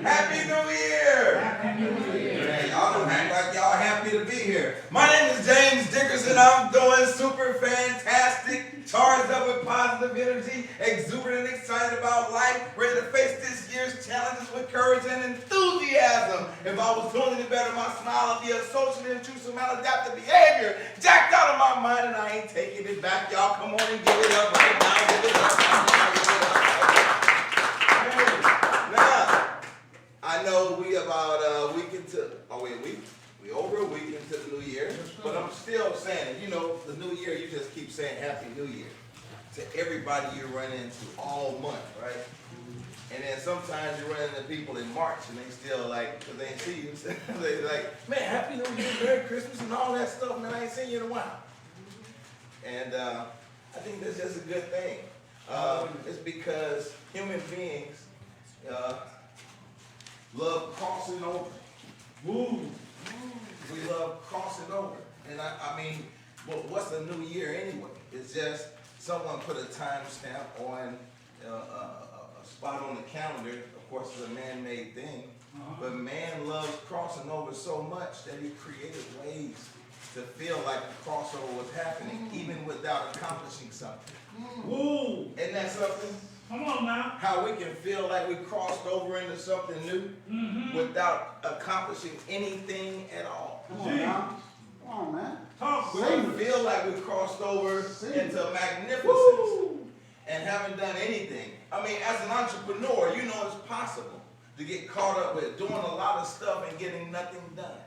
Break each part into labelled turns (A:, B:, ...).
A: Happy New Year!
B: Happy New Year!
A: Man, y'all don't act like y'all happy to be here. My name is James Dickerson. I'm doing super fantastic, charged up with positive energy, exuberant and excited about life, ready to face this year's challenges with courage and enthusiasm. If I was doing any better, my smile would be a socially intrusive maladaptive behavior, jacked out of my mind, and I ain't taking it back. Y'all come on and give it up right now. Give it up. Now, I know we about a week into, we over a week into the new year, but I'm still saying, you know, the new year, you just keep saying Happy New Year to everybody you run into all month, right? And then sometimes you run into people in March and they still like, because they ain't see you, they like, man, Happy New Year, Merry Christmas and all that stuff, man, I ain't seen you in a while. And I think that's just a good thing. It's because human beings love crossing over. Woo. We love crossing over. And I mean, well, what's a new year anyway? It's just someone put a timestamp on a spot on the calendar. Of course, it's a man-made thing. But man loves crossing over so much that he created ways to feel like the crossover was happening, even without accomplishing something. Woo! Isn't that something?
B: Come on now.
A: How we can feel like we crossed over into something new without accomplishing anything at all.
C: Come on now. Come on, man.
A: We can feel like we crossed over into magnificence and haven't done anything. I mean, as an entrepreneur, you know it's possible to get caught up with doing a lot of stuff and getting nothing done.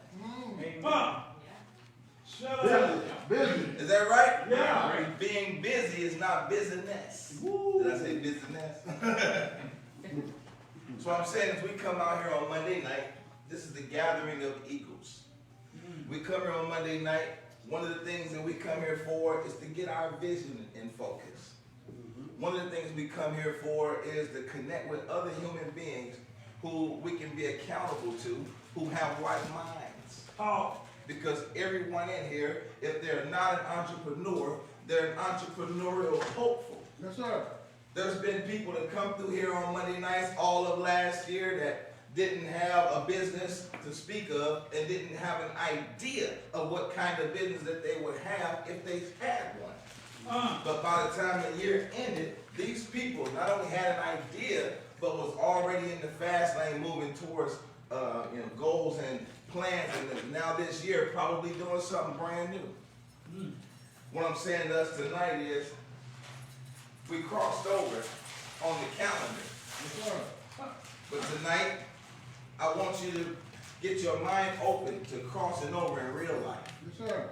B: Shut up.
C: Busy.
A: Is that right?
B: Yeah.
A: Being busy is not business. Did I say business? So what I'm saying is we come out here on Monday night. This is the gathering of eagles. We come here on Monday night. One of the things that we come here for is to get our vision in focus. One of the things we come here for is to connect with other human beings who we can be accountable to, who have like minds. Because everyone in here, if they're not an entrepreneur, they're an entrepreneurial hopeful.
C: Yes, sir.
A: There's been people that come through here on Monday nights all of last year that didn't have a business to speak of and didn't have an idea of what kind of business that they would have if they had one. But by the time the year ended, these people not only had an idea, but was already in the fast lane moving towards goals and plans, and now this year probably doing something brand new. What I'm saying to us tonight is we crossed over on the calendar. But tonight, I want you to get your mind open to crossing over in real life.
C: Yes, sir.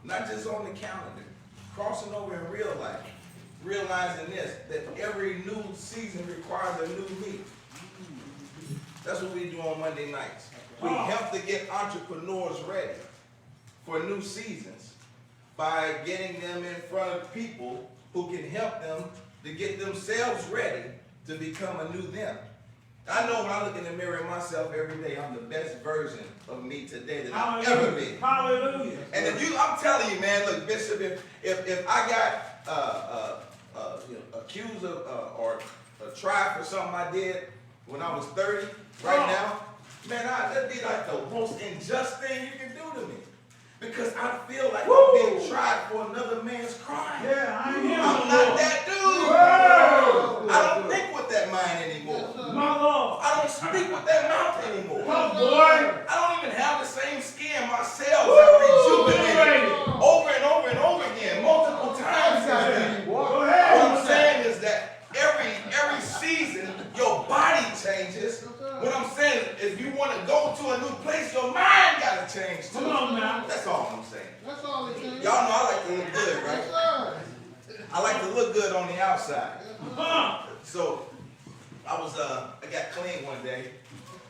A: Not just on the calendar, crossing over in real life. Realizing this, that every new season requires a new me. That's what we do on Monday nights. We help to get entrepreneurs ready for new seasons by getting them in front of people who can help them to get themselves ready to become a new them. I know when I look in the mirror at myself every day, I'm the best version of me today that I've ever been.
B: Hallelujah.
A: And if I'm telling you, man, look, Bishop, if I got accused of or tried for something I did when I was 30, right now, man, that'd be like the most unjust thing you can do to me. Because I feel like I'm being tried for another man's crime.
B: Yeah,
A: I'm not that dude. I don't think with that mind anymore.
B: My Lord.
A: I don't speak with that mouth anymore.
B: Oh, boy.
A: I don't even have the same skin. My cells have rejuvenated over and over and over again, multiple times.
B: Go ahead.
A: What I'm saying is that every season, your body changes. What I'm saying is if you want to go to a new place, your mind got to change too.
B: Come on now.
A: That's all I'm saying.
C: That's all it is.
A: Y'all know I like to look good, right?
C: Yes, sir.
A: I like to look good on the outside. So I got clean one day.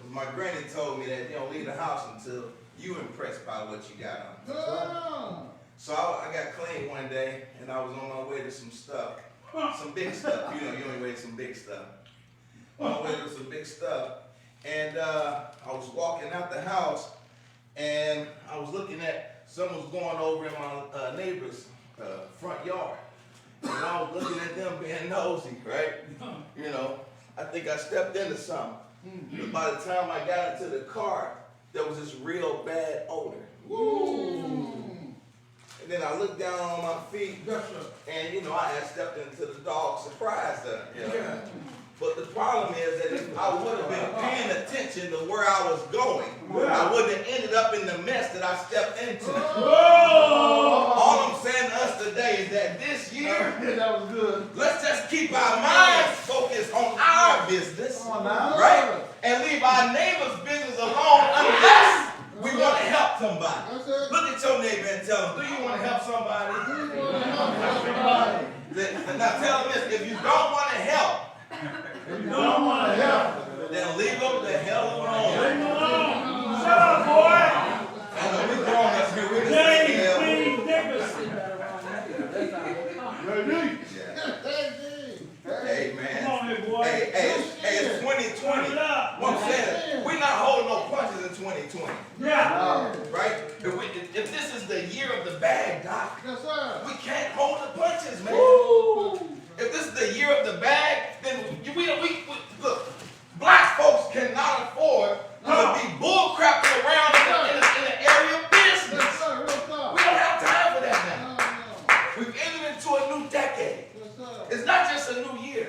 A: My granny told me that you don't leave the house until you impressed by what you got on. So I got clean one day and I was on my way to some stuff. Some big stuff. You know, you only wear some big stuff. On my way to some big stuff. And I was walking out the house and I was looking at someone was going over in my neighbor's front yard. And I was looking at them being nosy, right? You know, I think I stepped into something. But by the time I got into the car, there was this real bad odor. And then I looked down on my feet, and you know, I had stepped into the dog surprise center. You know? But the problem is that if I would have been paying attention to where I was going, I wouldn't have ended up in the mess that I stepped into. All I'm saying to us today is that this year,
C: That was good.
A: let's just keep our minds focused on our business,
C: Come on now.
A: right? And leave our neighbor's business alone unless we want to help somebody.
C: That's it.
A: Look at your neighbor and tell them, do you want to help somebody? Now tell them this, if you don't want to help,
B: If you don't want to help,
A: then leave them the hell alone.
B: leave him alone. Shut up, boy.
A: I know we're grown up here, we can say
B: James
A: hell.
B: B. Dickerson.
A: Hey
B: Come
A: man.
B: on here, boy.
A: Hey, it's 2020.
B: Turn it up.
A: What I'm saying, we're not holding no punches in 2020.
B: Yeah.
A: Right? If this is the year of the bag, Doc,
C: Yes, sir.
A: we can't hold the punches, man.
B: Woo.
A: If this is the year of the bag, then we look, black folks cannot afford to be bull crapping around in the area of
C: Yes,
A: business.
C: sir. Real talk.
A: We don't have time for that now.
C: No.
A: We've entered into a new decade.
C: Yes, sir.
A: It's not just a new year.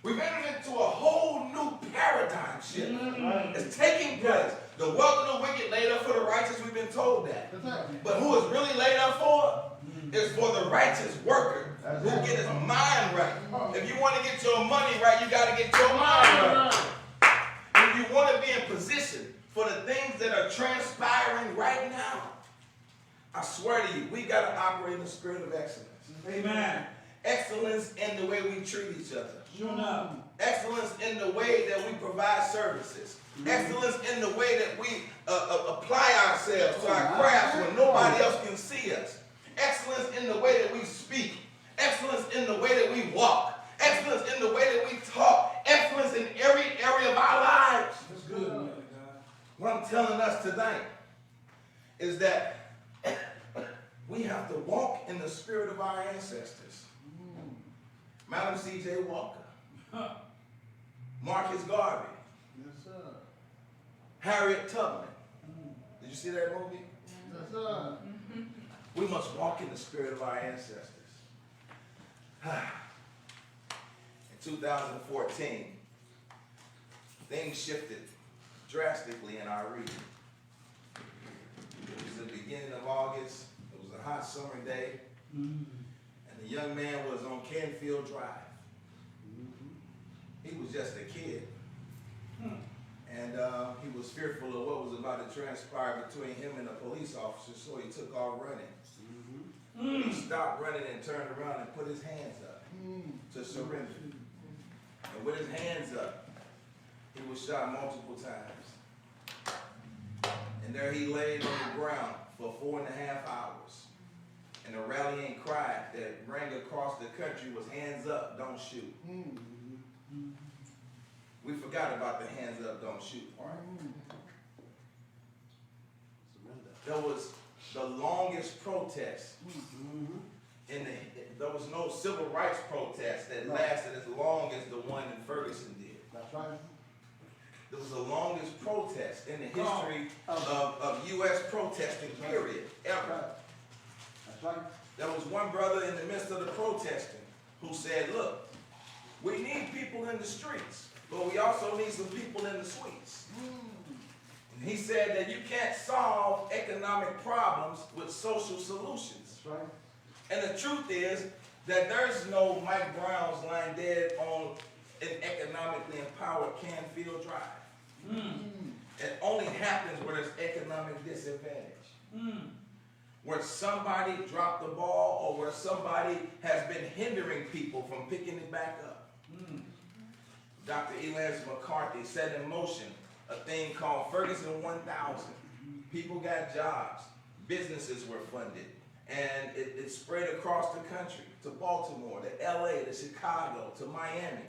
A: We've entered into a whole new paradigm shift. It's taking place. The wealth of the wicked laid up for the righteous, we've been told that.
C: Yes, sir.
A: But who is really laid up for? Is for the righteous worker who get his mind right. If you want to get your money right, you got to get your mind right. If you want to be in position for the things that are transpiring right now, I swear to you, we got to operate in the spirit of excellence.
B: Amen.
A: Excellence in the way we treat each other.
B: Sure enough.
A: Excellence in the way that we provide services. Excellence in the way that we apply ourselves to our crafts when nobody else can see us. Excellence in the way that we speak. Excellence in the way that we walk. Excellence in the way that we talk. Excellence in every area of our lives.
B: That's good, man.
A: What I'm telling us tonight is that we have to walk in the spirit of our ancestors. Madam C.J. Walker. Marcus Garvey.
C: Yes, sir.
A: Harriet Tubman. Did you see that movie?
C: Yes, sir.
A: We must walk in the spirit of our ancestors. In 2014, things shifted drastically in our region. It was the beginning of August. It was a hot summer day. And the young man was on Canfield Drive. He was just a kid. And he was fearful of what was about to transpire between him and a police officer, so he took off running. He stopped running and turned around and put his hands up to surrender. And with his hands up, he was shot multiple times. And there he laid on the ground for 4.5 hours. And the rallying cry that rang across the country was, "Hands up, don't shoot." We forgot about the hands up, don't shoot part. There was the longest protest there was no civil rights protest that lasted as long as the one in Ferguson did.
C: That's right.
A: It was the longest protest in the history of U.S. protesting, period, ever.
C: That's right.
A: There was one brother in the midst of the protesting who said, look, we need people in the streets, but we also need some people in the suites. And he said that you can't solve economic problems with social solutions.
C: That's right.
A: And the truth is that there's no Mike Brown's lying dead on an economically empowered Canfield Drive. It only happens where there's economic disadvantage. Where somebody dropped the ball or where somebody has been hindering people from picking it back up. Dr. Elias McCarthy set in motion a thing called Ferguson 1000. People got jobs. Businesses were funded. And it spread across the country, to Baltimore, to LA, to Chicago, to Miami.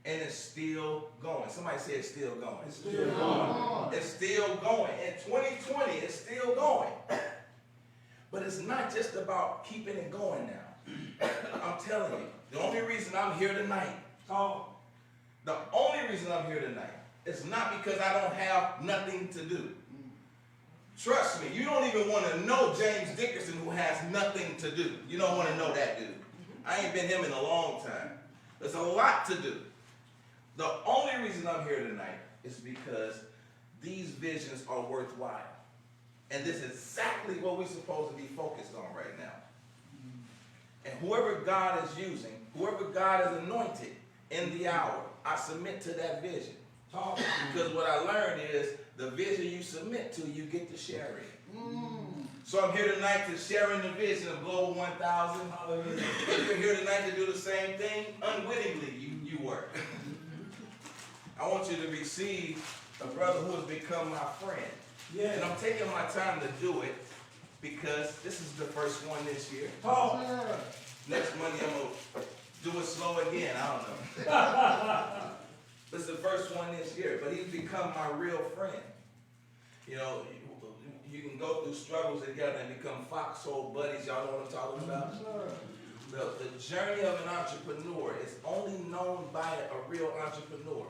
A: And it's still going. Somebody say it's still going. It's still going. It's still going. In 2020, it's still going. But it's not just about keeping it going now. I'm telling you, the only reason I'm here tonight, the only reason I'm here tonight It's not because I don't have nothing to do. Trust me, you don't even want to know James Dickerson, who has nothing to do. You don't want to know that dude. I ain't been him in a long time. There's a lot to do. The only reason I'm here tonight is because these visions are worthwhile. And this is exactly what we're supposed to be focused on right now. And whoever God is using, whoever God has anointed in the hour, I submit to that vision.
B: Talk.
A: Because what I learned is the vision you submit to, you get to share it. So I'm here tonight to share in the vision of Global 1000.
B: Hallelujah.
A: If you're here tonight to do the same thing, unwittingly you were. I want you to receive a brother who has become my friend.
B: Yeah.
A: And I'm taking my time to do it because this is the first one this year.
B: Talk.
A: Next Monday I'm going to do it slow again. I don't know. This is the first one this year, but he's become my real friend. You know, you can go through struggles together and become foxhole buddies. Y'all know what I'm talking about? The journey of an entrepreneur is only known by a real entrepreneur.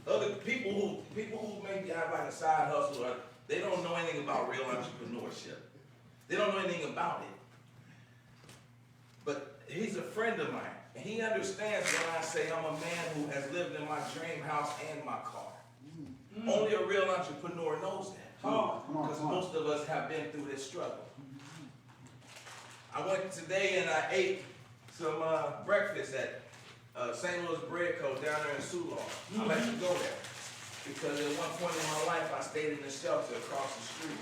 A: Other people who maybe have like a side hustle, they don't know anything about real entrepreneurship. They don't know anything about it. But he's a friend of mine, and he understands when I say I'm a man who has lived in my dream house and my car. Only a real entrepreneur knows that. Because most of us have been through this struggle. I went today and I ate some breakfast at St. Louis Bread Co. down there in Soulon. I like to go there because at one point in my life I stayed in the shelter across the street.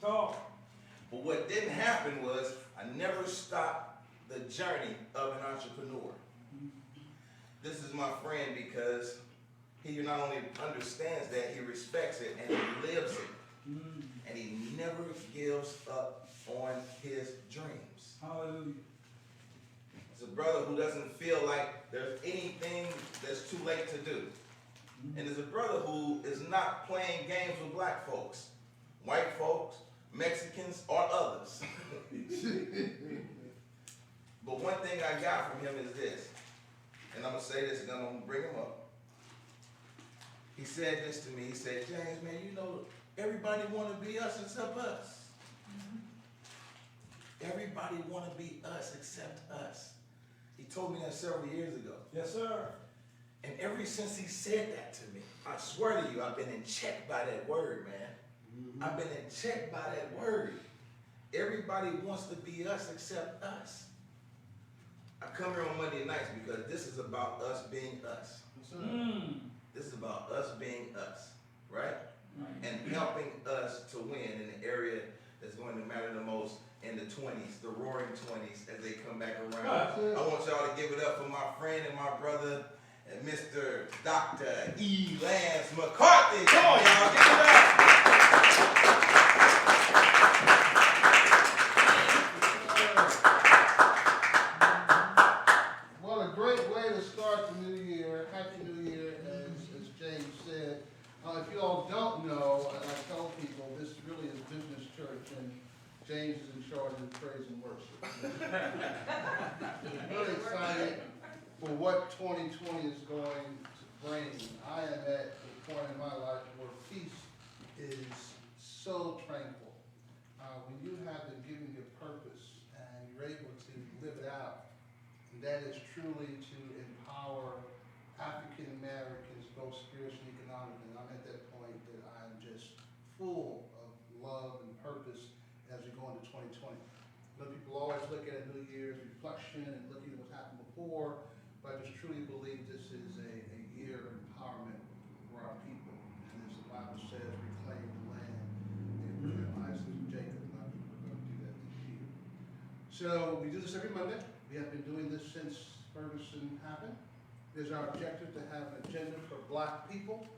B: Talk.
A: But what didn't happen was I never stopped the journey of an entrepreneur. This is my friend because he not only understands that, he respects it and he lives it. And he never gives up on his dreams.
B: Hallelujah.
A: It's a brother who doesn't feel like there's anything that's too late to do. And it's a brother who is not playing games with black folks, white folks, Mexicans, or others. But one thing I got from him is this, and I'm going to say this and I'm going to bring him up. He said this to me. He said, James, man, you know, everybody want to be us except us. Everybody want to be us except us. He told me that several years ago.
B: Yes, sir.
A: And ever since he said that to me, I swear to you, I've been in check by that word, man. I've been in check by that word. Everybody wants to be us except us. I come here on Monday nights because this is about us being us. This is about us being us, right? And helping us to win in the area that's going to matter the most in the 20s, the roaring 20s, as they come back around. I want y'all to give it up for my friend and my brother, and Mr. Dr. E. Lance McCarthy. Come on, y'all, give it up.
C: What a great way to start the new year. Happy New Year, as James said. If you all don't know, and I tell people, this really is business church, and James is in charge of praise and worship. I'm very excited for what 2020 is going to bring. I am at the point in my life where peace is so tranquil. When you have been given your purpose and you're able to live it out, and that is truly to empower African Americans, both spiritually and economically. And I'm at that point that I'm just full of love and purpose as we go into 2020. People always look at a New Year's reflection and looking at what's happened before, but I just truly believe this is a year of empowerment for our people. And as the Bible says, reclaim the land. Abraham, Isaac, and Jacob, and I think we're going to do that this year. So we do this every Monday. We have been doing this since Ferguson happened. It is our objective to have an agenda for black people.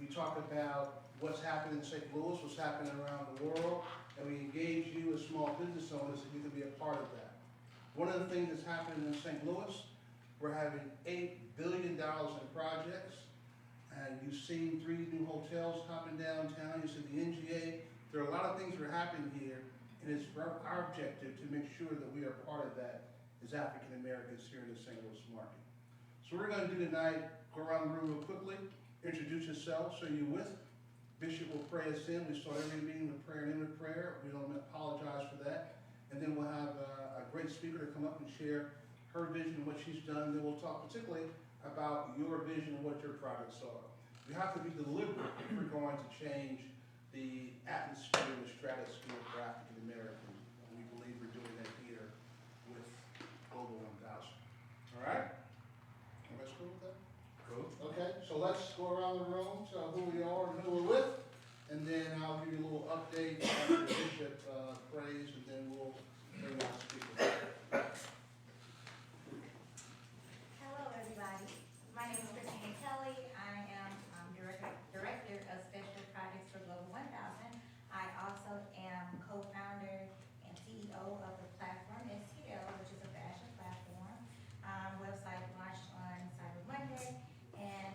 C: We talk about what's happening in St. Louis, what's happening around the world, and we engage you as small business owners so you can be a part of that. One of the things that's happening in St. Louis, we're having $8 billion in projects, and you've seen 3 new hotels coming downtown, you see the NGA. There are a lot of things that are happening here, and it's our objective to make sure that we are part of that as African Americans here in the St. Louis market. So we're gonna do tonight, go around the room real quickly, introduce yourself, so you're with. Bishop will pray us in. We start every meeting with prayer and end with prayer. We don't apologize for that. And then we'll have a great speaker to come up and share her vision, what she's done. Then we'll talk particularly about your vision and what your products are. We have to be deliberate if we're going to change the atmosphere and the stratosphere for African Americans. And we believe we're doing that here with Global 1000. All right? Everybody cool with that? Cool. Okay, so let's go around the room, tell who we are and who we're with, and then I'll give you a little update after the Bishop prays, and then we'll bring out speakers.
D: Hello, everybody. My name is Christine Kelly. I am Director of Special Projects for Global 1000. I also am co-founder and CEO of the platform STL, which is a fashion platform. Website launched on Cyber Monday, and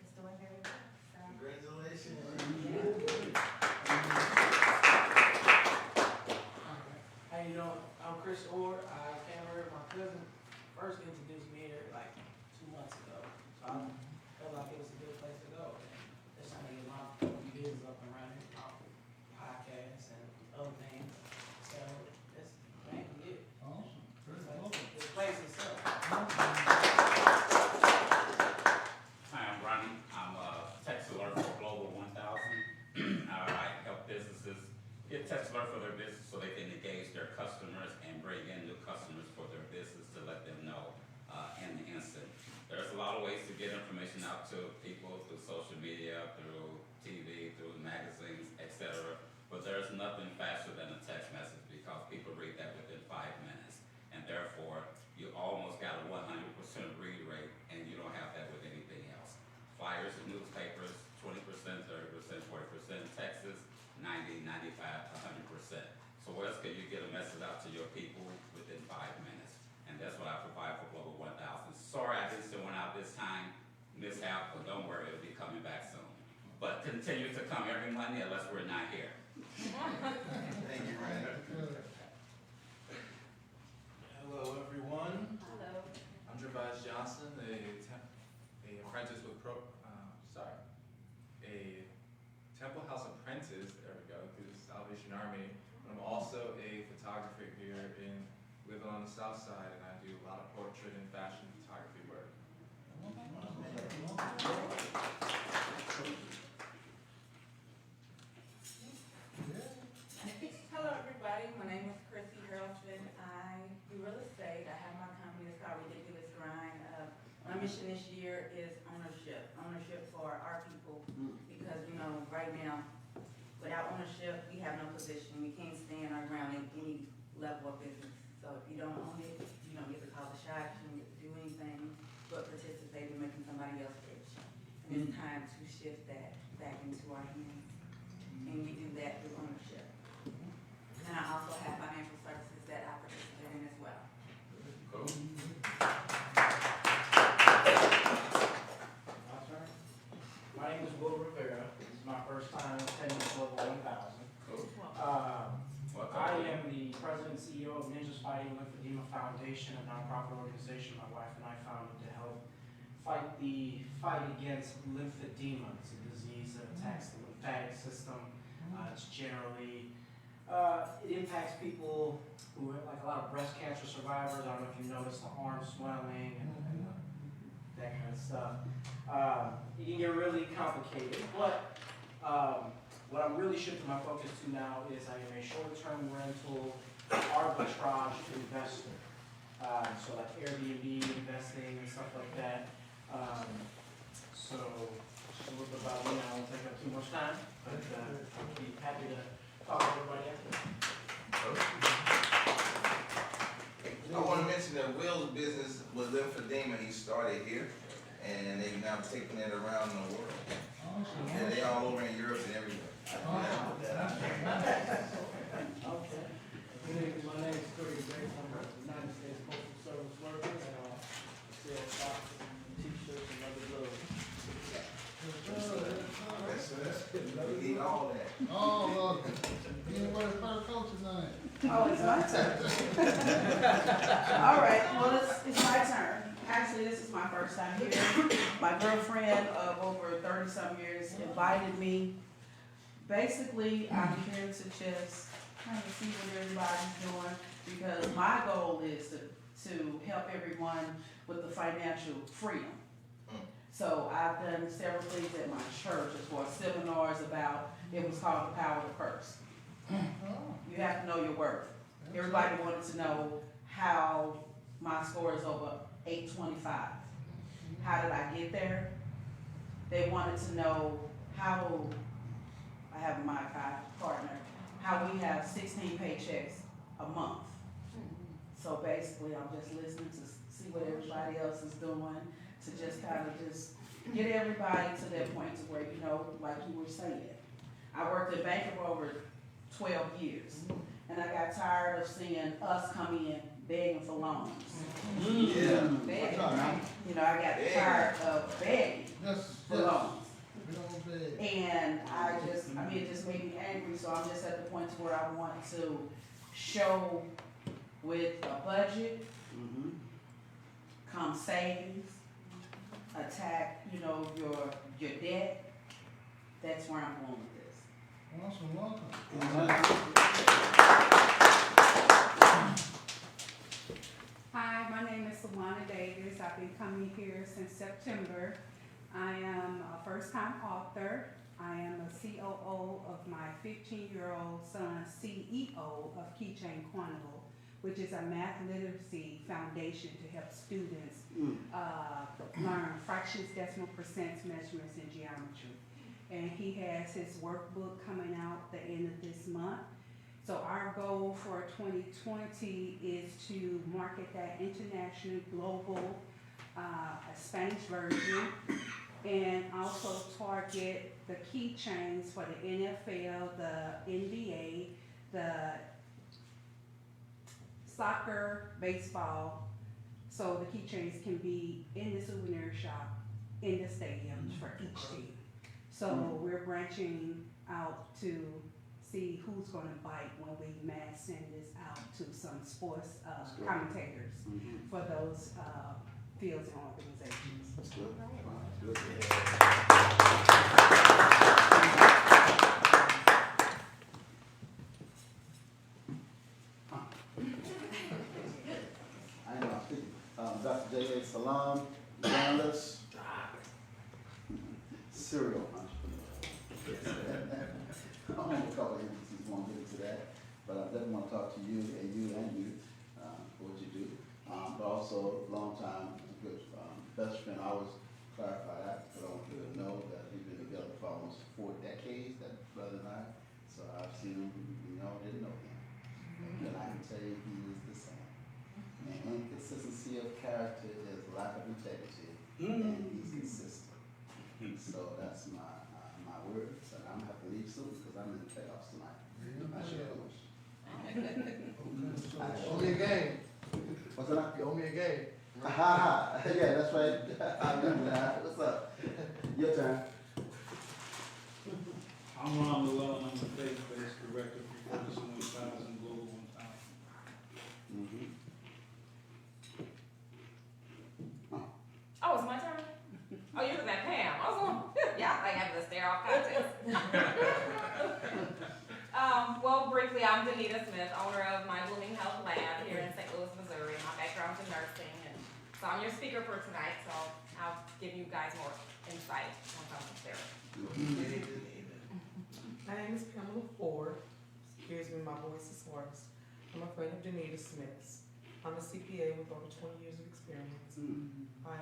D: it's doing very well. So.
A: Congratulations.
E: How you doing? I'm Chris Orr. I came over, my cousin first introduced me here like 2 months ago. So I felt like it was a good place to go. Just trying to get my business up and running, my podcasts and other things. So that's mainly it.
C: Awesome.
E: This place itself.
F: Hi, I'm Ronnie. I'm a text alert for Global 1000. I help businesses get text alert for their business so they can engage their customers and bring in new customers for their business to let them know in the instant. There's a lot of ways to get information out to people through social media, through TV, through magazines, etc. But there's nothing faster than a text message because people read that within 5 minutes. And therefore, you almost got a 100% read rate, and you don't have that with anything else. Flyers and newspapers, 20%, 30%, 40%. Texas, 90, 95, 100%. So where else can you get a message out to your people within 5 minutes? And that's what I provide for Global 1000. Sorry I didn't send one out this time, mishap, but don't worry, it'll be coming back soon. But continue to come every Monday unless we're not here.
A: Thank you, Randy.
G: Hello, everyone.
D: Hello.
G: I'm Gervais Johnson, a apprentice with a Temple House apprentice. There we go, through the Salvation Army. I'm also a photographer here living on the South Side, and I do a lot of portrait and fashion photography work.
H: Hello, everybody. My name is Chrissy Hurlston. I do real estate. I have my company. It's called Ridiculous Grind. My mission this year is ownership for our people, because right now, without ownership, we have no position. We can't stand our ground in any level of business. So if you don't own it, you don't get to call the shots. You don't get to do anything but participate in making somebody else rich. And it's time to shift that back into our hands, and we do that through ownership. And I also have financial services that I participate in as well.
F: Cool.
E: My turn. My name is Will Rivera. This is my first time attending Global 1000.
F: Cool.
E: I am the president and CEO of Ninjas Fighting Lymphedema Foundation, a nonprofit organization my wife and I founded to help fight against lymphedema. It's a disease that attacks the lymphatic system. It's generally, it impacts people who have, like a lot of breast cancer survivors. I don't know if you noticed the arm swelling and that kind of stuff. It can get really complicated, but what I'm really shifting my focus to now is I am a short-term rental arbitrage investor. So like Airbnb investing and stuff like that. So just a little bit about me. I won't take up too much time, but I'll be happy to talk to everybody after.
A: I want to mention that Will's business was lymphedema. He started here, and they've now taken it around the world. And they all over in Europe and everywhere.
E: Okay. My name is Cody Grace. I'm a United States Postal Service worker, and I sell socks and t-shirts and other clothes.
A: We need all that.
C: Oh, look, anybody's first coach tonight?
H: Oh, it's my turn. All right, well, it's my turn.
I: Actually, this is my first time here. My girlfriend of over 30-some years invited me. Basically, I'm here to just kind of see what everybody's doing, because my goal is to help everyone with the financial freedom. So I've done several things at my church as far as seminars about, it was called The Power of the Purse. You have to know your worth. Everybody wanted to know how my score is over 825. How did I get there? They wanted to know how, I have my partner, how we have 16 paychecks a month. So basically, I'm just listening to see what everybody else is doing, to just kind of just get everybody to that point to where, you know, like you were saying. I worked at bank for over 12 years, and I got tired of seeing us come in begging for loans.
A: Yeah.
I: Begging, you know, I got tired of begging for loans. And it just made me angry, so I'm just at the point to where I want to show with a budget, come savings, attack, you know, your debt. That's where I'm going with this.
C: Awesome, welcome.
J: Hi, my name is Sawana Davis. I've been coming here since September. I am a first-time author. I am a COO of my 15-year-old son's CEO of Keychain Quantical, which is a math literacy foundation to help students learn fractions, decimal percents, measurements, and geometry. And he has his workbook coming out the end of this month. So our goal for 2020 is to market that international, global, Spanish version, and also target the keychains for the NFL, the NBA, the soccer, baseball, so the keychains can be in the souvenir shop, in the stadiums for each team. So we're branching out to see who's gonna bite when we mass send this out to some sports commentators for those fields and organizations.
K: That's good. Wow, that's good. I know, I'm speaking. Dr. J.A. Salam, journalist, serial entrepreneur. I only have a couple of entities, won't get into that, but I definitely want to talk to you for what you do. But also, long time, good best friend. I always clarify that, but I want you to know that we've been together for almost 4 decades, that brother and I. So I've seen him, didn't know him. And I can tell you he is the same. And inconsistency of character is lack of integrity, and he's consistent. So that's my words, and I'm gonna have to leave soon because I'm in the playoffs tonight. I should have wished.
C: Owe me a game.
K: What's that?
C: You owe me a game.
K: Yeah, that's right. I remember that. What's up? Your turn.
B: I'm Ron Llewellyn, I'm the faith-based director for Ferguson 1000 Global 1000.
L: Oh, it's my turn? Oh, you was at Pam. I was going, yeah, I have the stare off contest. Well, briefly, I'm Danita Smith, owner of My Blooming Health Lab here in St. Louis, Missouri. My background's in nursing, and so I'm your speaker for tonight, so I'll give you guys more insight once I'm there.
M: My name is Pamela Ford. Excuse me, my voice is hoarse. I'm a friend of Danita Smith's. I'm a CPA with over 20 years of experience. I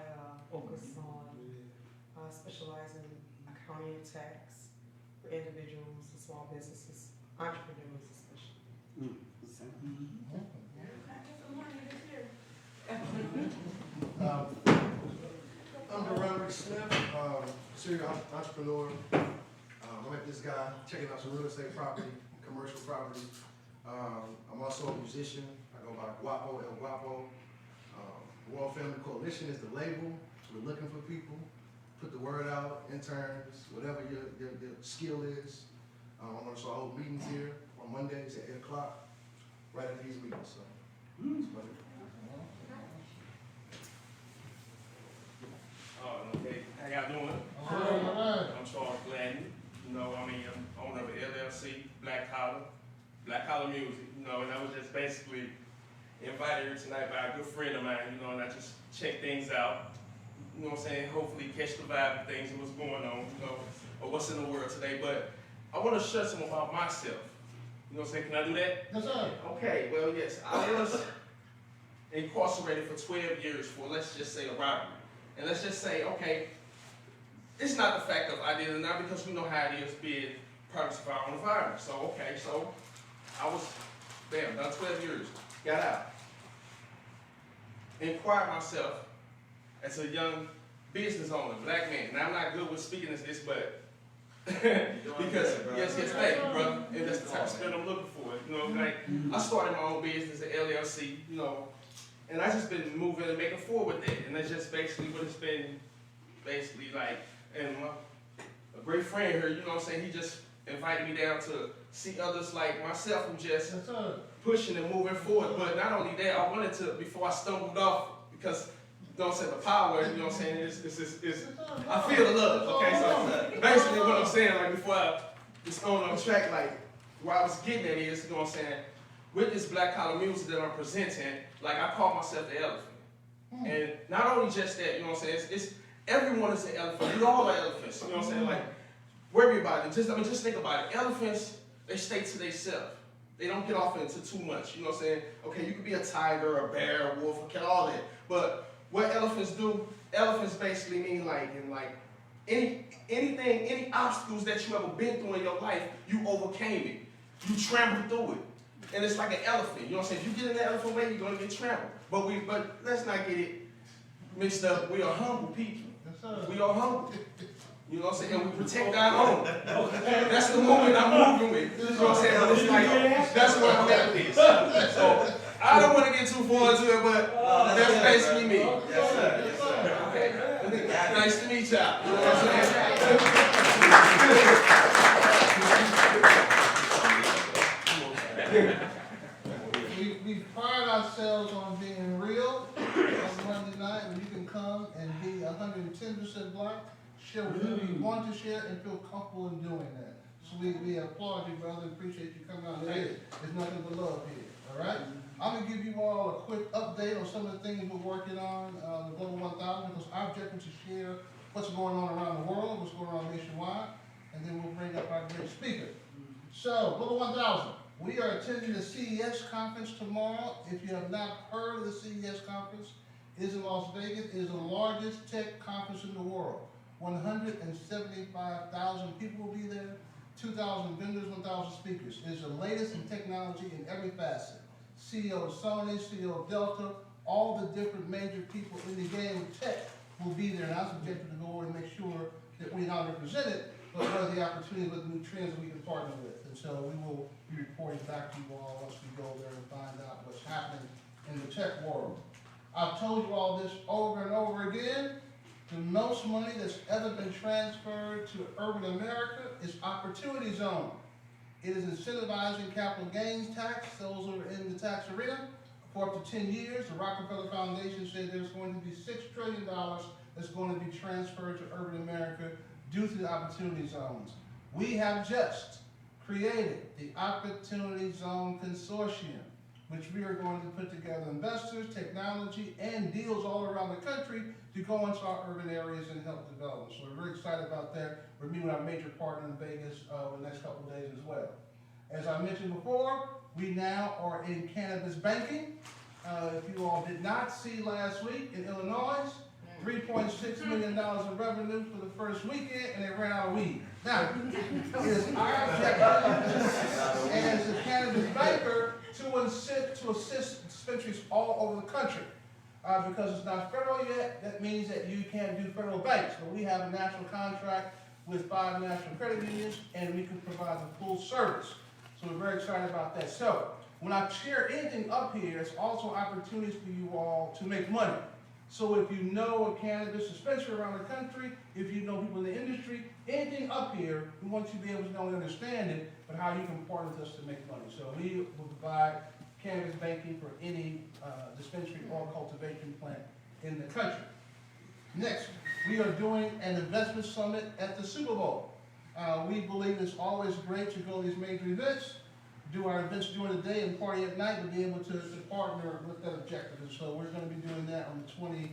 M: focus on specialize in accounting and tax for individuals and small businesses, entrepreneurs especially.
C: I'm Danita Smith, serial entrepreneur. I met this guy checking out some real estate property, commercial property. I'm also a musician. I go by Guapo, El Guapo. World Family Coalition is the label. We're looking for people. Put the word out, interns, whatever your skill is. So I hold meetings here on Mondays at 8 o'clock, right after these meetings. So,
N: Okay, how y'all doing? I'm Charles Gladden. You know, I'm owner of an LLC, Black Collar Music. You know, and I was just basically invited here tonight by a good friend of mine. You know, and I just check things out. You know what I'm saying? Hopefully catch the vibe of things and what's going on. You know, or what's in the world today. But I want to share some about myself. You know what I'm saying? Can I do that?
C: Yes, sir.
N: Okay. Well, yes, I was incarcerated for 12 years for, let's just say, a robbery. And let's just say, okay, it's not the fact of I did it not, because we know how it is being purpose of environment. So, okay, so I was, done 12 years, got out. Inquired myself as a young business owner, black man. Now, I'm not good with speaking as this, but because, yes, thank you, brother. And that's the type of spirit I'm looking for. You know, like, I started my own business, an LLC, you know, and I just been moving and making forward with that. And that's just basically what it's been, basically like, and a great friend here, you know what I'm saying, he just invited me down to see others like myself who just pushing and moving forward. But not only that, I wanted to, before I stumbled off, because, you know what I'm saying, the power, you know what I'm saying, is I feel the love, okay? So basically what I'm saying, like before I just on the track, like where I was getting at is, you know what I'm saying, with this Black Collar Music that I'm presenting, like I call myself the elephant. And not only just that, you know what I'm saying, it's everyone is an elephant. We all are elephants, you know what I'm saying? Like, worry about it. Just think about it. Elephants, they stay to themselves. They don't get off into too much, you know what I'm saying? Okay, you could be a tiger, a bear, a wolf, a cat, all that. But what elephants do, elephants basically mean like, any obstacles that you ever been through in your life, you overcame it. You trampled through it. And it's like an elephant, you know what I'm saying? If you get in the elephant way, you're gonna get trampled. But let's not get it mixed up. We are humble people. We are humble. You know what I'm saying? And we protect our own. That's the movement I'm moving with. You know what I'm saying? But it's like, that's where I'm at with this. So I don't want to get too far into it, but that's basically me.
A: Yes, sir. Yes, sir.
N: Okay. Nice to meet y'all. You know what
C: We pride ourselves on being real on Monday night, and you can come and be 110% black, share whatever you want to share, and feel comfortable in doing that. So we applaud you, brother, and appreciate you coming out here. There's nothing but love here, all right? I'm going to give you all a quick update on some of the things we're working on, the Global 1000, because our objective is to share what's going on around the world, what's going on nationwide, and then we'll bring up our great speaker. So, Global 1000, we are attending the CES conference tomorrow. If you have not heard of the CES conference, it is in Las Vegas. It is the largest tech conference in the world. 175,000 people will be there, 2,000 vendors, 1,000 speakers. It is the latest in technology in every facet. CEO of Sony, CEO of Delta, all the different major people in the game of tech will be there. And I suggest you to go over and make sure that we not represented, but what are the opportunities with new trends that we can partner with. And so we will be reporting back to you all once we go there and find out what's happening in the tech world. I've told you all this over and over again. The most money that's ever been transferred to urban America is Opportunity Zone. It is incentivizing capital gains tax. Those who are in the tax arena for up to 10 years. The Rockefeller Foundation said there's going to be $6 trillion that's going to be transferred to urban America due to the Opportunity Zones. We have just created the Opportunity Zone Consortium, which we are going to put together investors, technology, and deals all around the country to go into our urban areas and help develop. So we're very excited about that. We're meeting with our major partner in Vegas in the next couple of days as well. As I mentioned before, we now are in cannabis banking. If you all did not see last week in Illinois, $3.6 million in revenue for the first weekend, and they ran out of weed. Now, it is our objective as a cannabis banker to assist dispensaries all over the country. Because it's not federal yet, that means that you can't do federal banks. But we have a national contract with 5 national credit unions, and we can provide the full service. So we're very excited about that. So when I share anything up here, it's also opportunities for you all to make money. So if you know a cannabis dispensary around the country, if you know people in the industry, anything up here, we want you to be able to not only understand it, but how you can partner with us to make money. So we will provide cannabis banking for any dispensary or cultivation plant in the country. Next, we are doing an investment summit at the Super Bowl. We believe it's always great to go to these major events, do our events during the day and party at night, but be able to partner with that objective. And so we're gonna be doing that on the 29th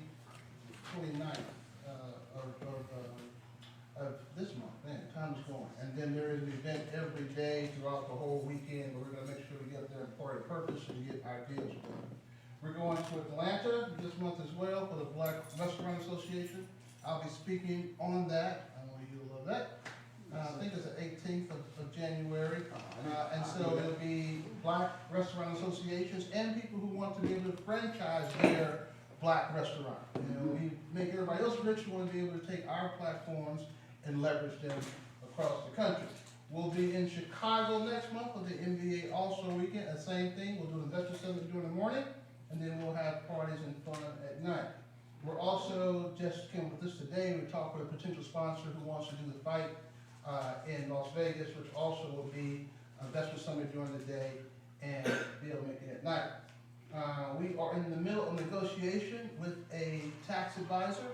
C: of this month. Man, time's going. And then there is an event every day throughout the whole weekend, where we're gonna make sure we get there and party purpose and get ideas going. We're going to Atlanta this month as well for the Black Restaurant Association. I'll be speaking on that. I know you'll love that. I think it's the 18th of January. And so it'll be Black Restaurant Associations and people who want to be able to franchise their Black restaurant. You know, we make everybody else rich. We want to be able to take our platforms and leverage them across the country. We'll be in Chicago next month for the NBA All-Star Weekend. The same thing. We'll do an investor summit during the morning, and then we'll have parties and fun at night. We're also just came with this today. We talked with a potential sponsor who wants to do the fight in Las Vegas, which also will be an investment summit during the day and deal making at night. We are in the middle of negotiation with a tax advisor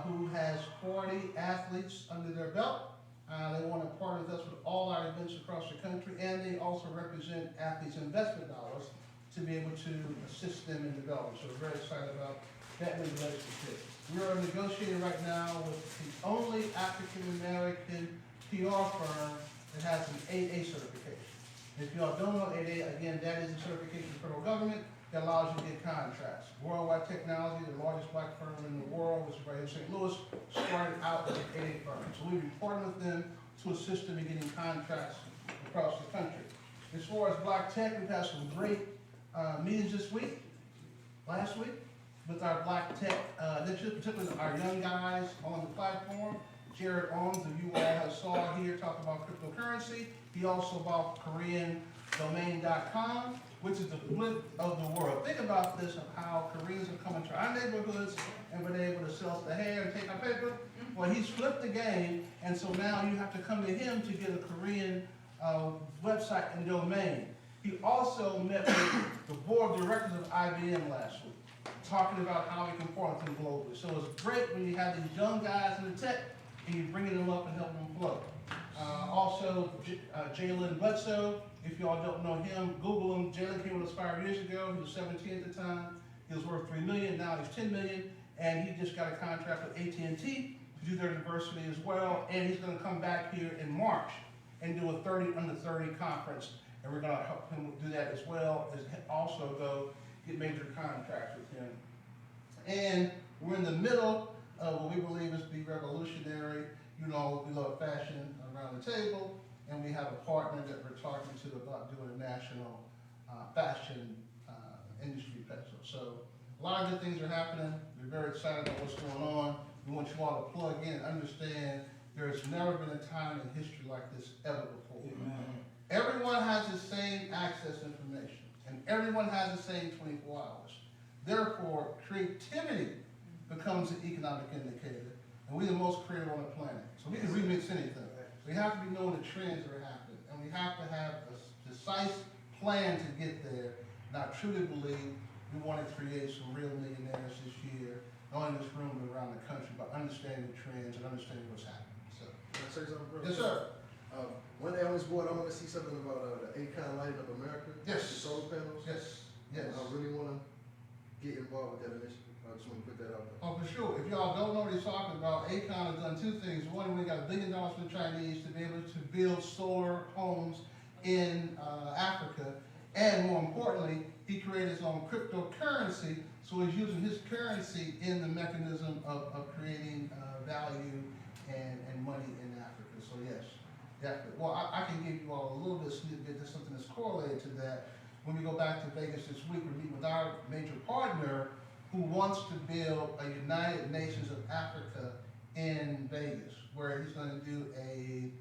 C: who has 40 athletes under their belt. They want to partner with us with all our events across the country, and they also represent athletes' investment dollars to be able to assist them in development. So we're very excited about that relationship. We are negotiating right now with the only African-American PR firm that has an 8A certification. If y'all don't know 8A, again, that is a certification from the federal government that allows you to get contracts. Worldwide Technology, the largest black firm in the world, which is right in St. Louis, started out as an 8A firm. So we've been partnering with them to assist them in getting contracts across the country. As far as black tech, we've had some great meetings this week, last week, with our black tech initiative, particularly our young guys on the platform. Jared Owens, who you all have saw here, talk about cryptocurrency. He also bought KoreanDomain.com, which is the flip of the world. Think about this, of how Koreans have come into our neighborhoods and been able to sell us the hair and take our paper. Well, he's flipped the game, and so now you have to come to him to get a Korean website and domain. He also met with the board of directors of IBM last week, talking about how we can partner them globally. So it's great when you have these young guys in the tech and you're bringing them up and helping them flow. Also, Jalen Bledsoe, if y'all don't know him, Google him. Jalen came with us 5 years ago. He was 17 at the time. He was worth $3 million. Now he's $10 million, and he just got a contract with AT&T to do their diversity as well. And he's going to come back here in March and do a 30 under 30 conference, and we're going to help him do that as well as also go get major contracts with him. And we're in the middle of what we believe is to be revolutionary. You know, we love fashion around the table, and we have a partner that we're talking to about doing a national fashion industry festival. So a lot of good things are happening. We're very excited about what's going on. We want you all to plug in and understand there's never been a time in history like this ever before. Amen. Everyone has the same access to information, and everyone has the same 24 hours. Therefore, creativity becomes an economic indicator, and we're the most creative on the planet. So we can remix anything. We have to be knowing the trends that are happening, and we have to have a precise plan to get there. And I truly believe we want to create some real millionaires this year, not in this room, but around the country, by understanding the trends and understanding what's happening. So,
O: can I say something, bro?
C: Yes, sir.
O: One day on this board, I want to see something about the Akon Lighting Up America.
C: Yes.
O: The solar panels.
C: Yes. Yes.
O: I really want to get involved with that initiative. I just want to put that out there.
C: Oh, for sure. If y'all don't know what he's talking about, Akon has done two things. One, we got $1 billion from the Chinese to be able to build solar homes in Africa. And more importantly, he created his own cryptocurrency. So he's using his currency in the mechanism of creating value and money in Africa. So yes, definitely. Well, I can give you all a little bit of snippet to something that's correlated to that. When we go back to Vegas this week, we're meeting with our major partner who wants to build a United Nations of Africa in Vegas, where he's going to do a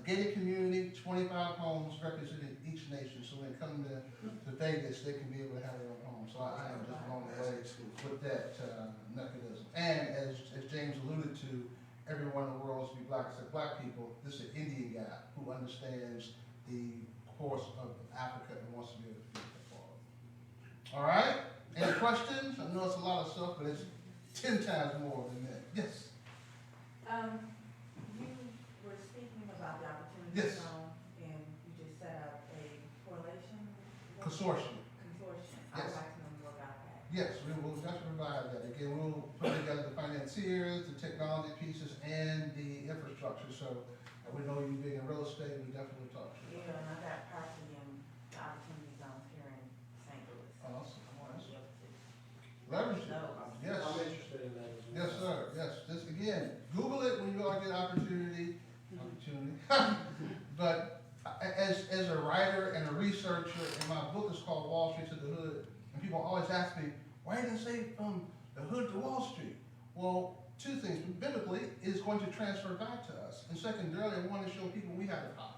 C: gated community, 25 homes representing each nation. So when they come to Vegas, they can be able to have their own home. So I am just blown away with that mechanism. And as James alluded to, everyone in the world wants to be black. I said black people. This is an Indian guy who understands the course of Africa and wants to be able to be that part. All right? Any questions? I know it's a lot of stuff, but it's 10 times more than that. Yes,
H: You were speaking about the opportunity
C: Yes.
H: zone, and you just set up a correlation?
C: consortium.
H: Consortium. I
C: Yes.
H: would like to know more about that.
C: Yes, we will definitely provide that. Again, we'll put together the financiers, the technology pieces, and the infrastructure. So we know you being in real estate, we definitely talk to you.
H: Yeah, and I got property in the opportunity zones here in St. Louis.
C: Awesome.
H: I want to be able to
C: Leverage it.
H: know.
C: Yes.
O: I'm interested in that as well.
C: Yes, sir. Yes. Just again, Google it when you all get opportunity. But as a writer and a researcher, and my book is called Wall Street to the Hood, and people always ask me, why didn't it say from the hood to Wall Street? Well, two things. Biblically, it's going to transfer back to us. And secondarily, I want to show people we have the power,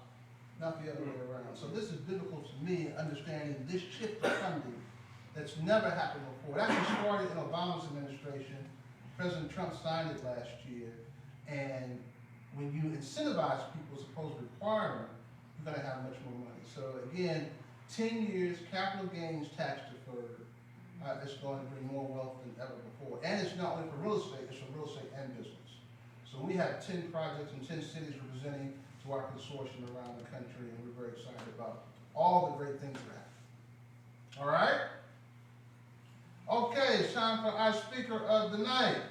C: not the other way around. So this is biblical to me, understanding this shift of funding that's never happened before. It actually started in Obama's administration. President Trump signed it last year. And when you incentivize people as opposed to require them, you're going to have much more money. So again, 10 years capital gains tax deferred. It's going to bring more wealth than ever before. And it's not only for real estate, it's for real estate and business. So we have 10 projects in 10 cities representing to our consortium around the country, and we're very excited about all the great things that happen. All right? Okay, it's time for our speaker of the night.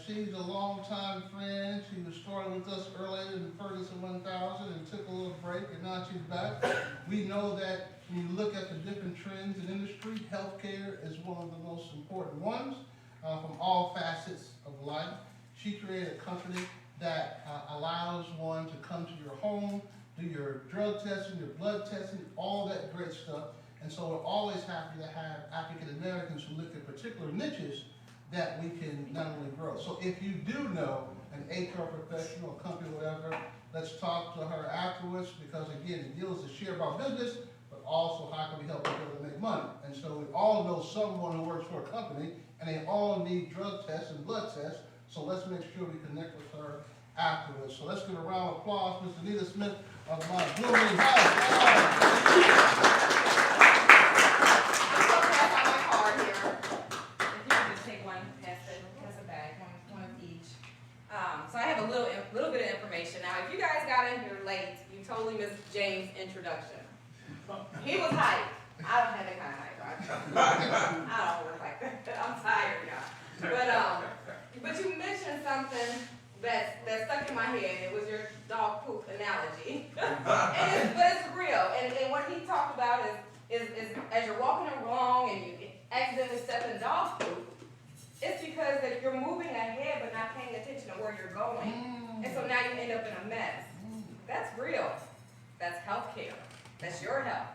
C: She's a longtime friend. She was started with us earlier in Ferguson 1000 and took a little break, and now she's back. We know that when you look at the different trends in industry, healthcare is one of the most important ones from all facets of life. She created a company that allows one to come to your home, do your drug testing, your blood testing, all that great stuff. And so we're always happy to have African Americans who look at particular niches that we can not only grow. So if you do know an HR professional, a company, whatever, let's talk to her afterwards, because again, it deals to share our business, but also how can we help each other make money. And so we all know someone who works for a company, and they all need drug tests and blood tests. So let's make sure we connect with her afterwards. So let's give a round of applause for Danita Smith of my Blooming House.
L: So I have a little bit of information. Now, if you guys got in here late, you totally missed James' introduction. He was hyped. I don't have that kind of hype. I don't work like that. I'm tired, y'all. But you mentioned something that stuck in my head. It was your dog poop analogy. But it's real. And what he talked about is as you're walking along and you accidentally step in dog poop, it's because that you're moving ahead but not paying attention to where you're going. And so now you end up in a mess. That's real. That's healthcare. That's your health.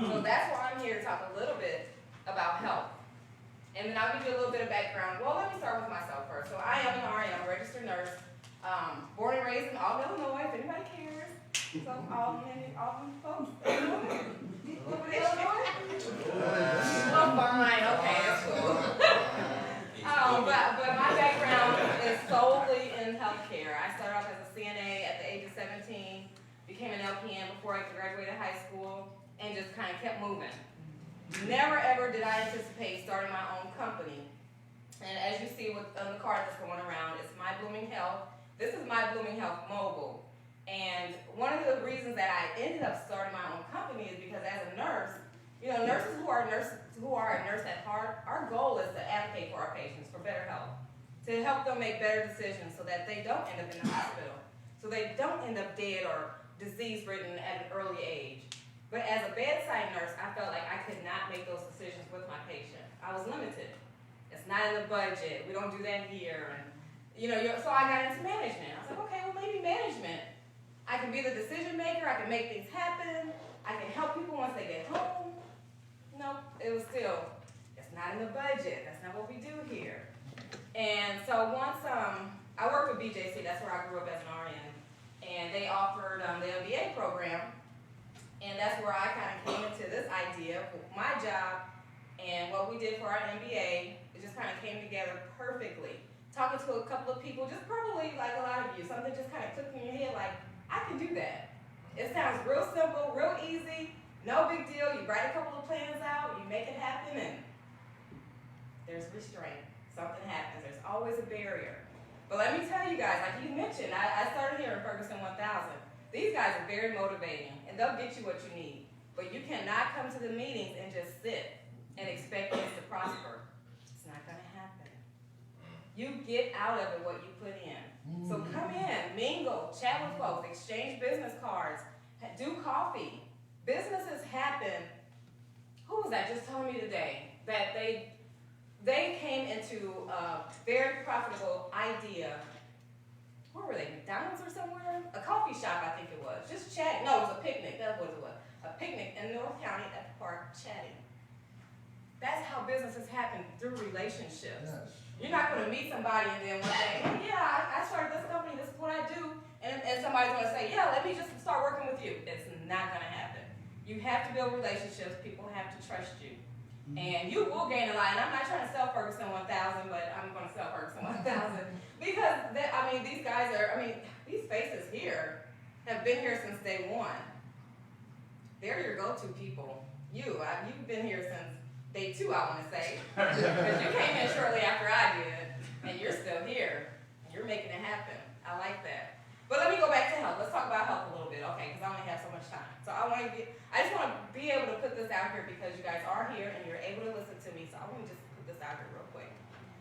L: So that's why I'm here to talk a little bit about health. And then I'll give you a little bit of background. Well, let me start with myself first. So I am an RN, I'm a registered nurse, born and raised in Albany, Illinois, if anybody cares. So all you folks, Illinois? Oh, fine, okay, that's cool. But my background is solely in healthcare. I started off as a CNA at the age of 17, became an LPN before I graduated high school, and just kind of kept moving. Never ever did I anticipate starting my own company. And as you see with the card that's going around, it's My Blooming Health. This is My Blooming Health Mobile. And one of the reasons that I ended up starting my own company is because as a nurse, you know, nurses who are a nurse at heart, our goal is to advocate for our patients for better health, to help them make better decisions so that they don't end up in the hospital, so they don't end up dead or disease-ridden at an early age. But as a bedside nurse, I felt like I could not make those decisions with my patient. I was limited. It's not in the budget. We don't do that here. And so I got into management. I was like, okay, well maybe management. I can be the decision maker. I can make things happen. I can help people once they get home. Nope, it was still, it's not in the budget. That's not what we do here. And so once I worked with BJC, that's where I grew up as an RN, and they offered the MBA program. And that's where I kind of came into this idea. My job and what we did for our MBA, it just kind of came together perfectly. Talking to a couple of people, just probably like a lot of you, something just kind of clicked in your head like, I can do that. It sounds real simple, real easy, no big deal. You write a couple of plans out, you make it happen, and there's restraint. something happens. There's always a barrier. But let me tell you guys, like you mentioned, I started here in Ferguson 1000. These guys are very motivating, and they'll get you what you need. But you cannot come to the meetings and just sit and expect things to prosper. It's not going to happen. You get out of it what you put in. So come in, mingle, chat with folks, exchange business cards, do coffee. Businesses happen. Who was that just telling me today that they came into a very profitable idea. Where were they? McDonald's or somewhere? A coffee shop, I think it was. Just chatting. No, it was a picnic. That's what it was. A picnic in North County at the park, chatting. That's how businesses happen, through relationships. Yes. You're not going to meet somebody and then one day, hey, yeah, I started this company, this is what I do, and somebody's going to say, yeah, let me just start working with you. It's not going to happen. You have to build relationships. People have to trust you. And you will gain a lot. And I'm not trying to sell Ferguson 1000, but I'm going to sell Ferguson 1000. Because, these guys are, these faces here have been here since day one. They're your go-to people. You've been here since day 2, I want to say. Because you came in shortly after I did, and you're still here. And you're making it happen. I like that. But let me go back to health. Let's talk about health a little bit, okay? Because I only have so much time. So I just want to be able to put this out here because you guys are here and you're able to listen to me. So I want to just put this out here real quick.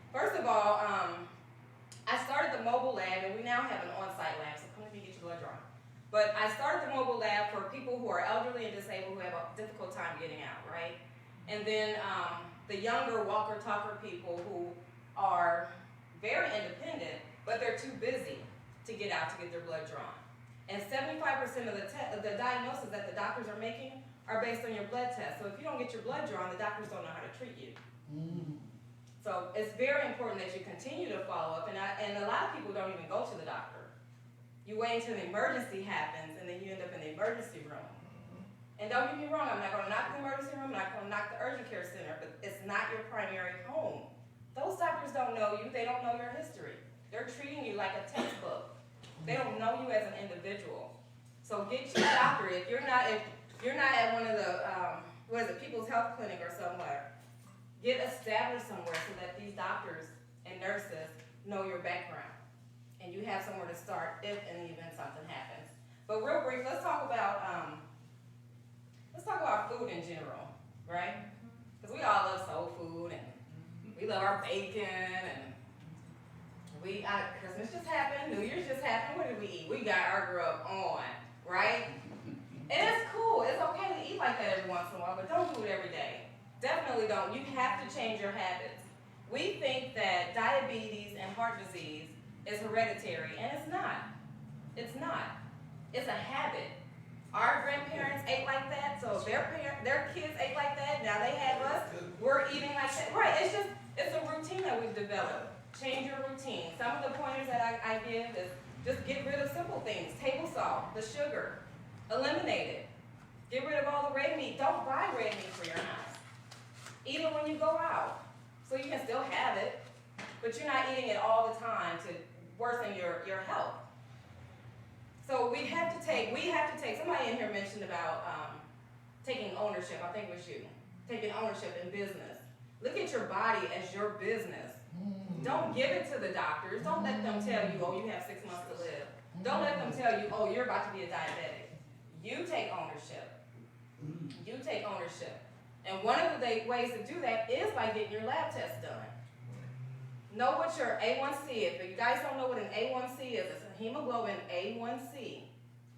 L: First of all, I started the mobile lab, and we now have an on-site lab. So come let me get your blood drawn. But I started the mobile lab for people who are elderly and disabled who have a difficult time getting out, right? And then the younger walker-talker people who are very independent, but they're too busy to get out to get their blood drawn. And 75% of the diagnoses that the doctors are making are based on your blood test. So if you don't get your blood drawn, the doctors don't know how to treat you. So it's very important that you continue to follow up, and a lot of people don't even go to the doctor. You wait until an emergency happens, and then you end up in the emergency room. And don't get me wrong, I'm not going to knock the emergency room, I'm not going to knock the urgent care center, but it's not your primary home. Those doctors don't know you, they don't know your history. They're treating you like a textbook. They don't know you as an individual. So get your doctor. If you're not at one of the People's Health Clinic or somewhere, get established somewhere so that these doctors and nurses know your background. And you have somewhere to start if in the event something happens. But real brief, let's talk about food in general, right? Because we all love soul food, and we love our bacon, and Christmas just happened, New Year's just happened. What did we eat? We got our grub on, right? And it's cool. It's okay to eat like that every once in a while, but don't do it every day. Definitely don't. You have to change your habits. We think that diabetes and heart disease is hereditary, and it's not. It's not. It's a habit. Our grandparents ate like that, so their kids ate like that. Now they have us. We're eating like that. Right? It's a routine that we've developed. Change your routine. Some of the pointers that I give is just get rid of simple things. Table salt, the sugar, eliminate it. Get rid of all the red meat. Don't buy red meat for your house. Eat it when you go out, so you can still have it, but you're not eating it all the time to worsen your health. So we have to take, somebody in here mentioned about taking ownership, I think it was you, taking ownership in business. Look at your body as your business. Don't give it to the doctors. Don't let them tell you, oh, you have 6 months to live. Don't let them tell you, oh, you're about to be a diabetic. You take ownership. You take ownership. And one of the ways to do that is by getting your lab test done. Know what your A1C is. If you guys don't know what an A1C is, it's a hemoglobin A1C.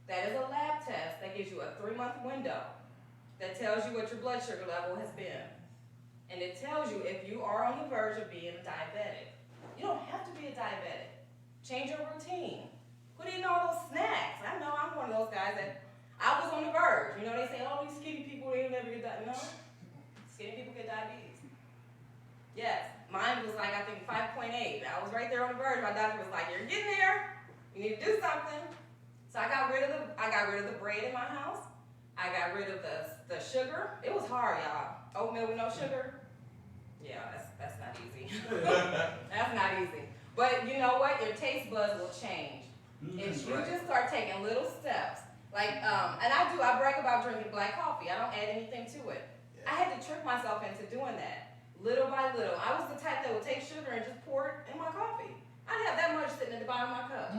L: That is a lab test that gives you a 3-month window that tells you what your blood sugar level has been. And it tells you if you are on the verge of being a diabetic. You don't have to be a diabetic. Change your routine. Quit eating all those snacks. I know I'm one of those guys that I was on the verge. You know, they say, oh, these skinny people, they never get diabetes. No, skinny people get diabetes. Yes, mine was like, I think 5.8. I was right there on the verge. My doctor was like, you're getting there. You need to do something. So I got rid of the bread in my house. I got rid of the sugar. It was hard, y'all. Oatmeal with no sugar. Yeah, that's not easy. That's not easy. But you know what? Your taste buds will change. If you just start taking little steps. Like, and I brag about drinking black coffee. I don't add anything to it. I had to trick myself into doing that. little by little. I was the type that would take sugar and just pour it in my coffee. I'd have that much sitting at the bottom of my cup.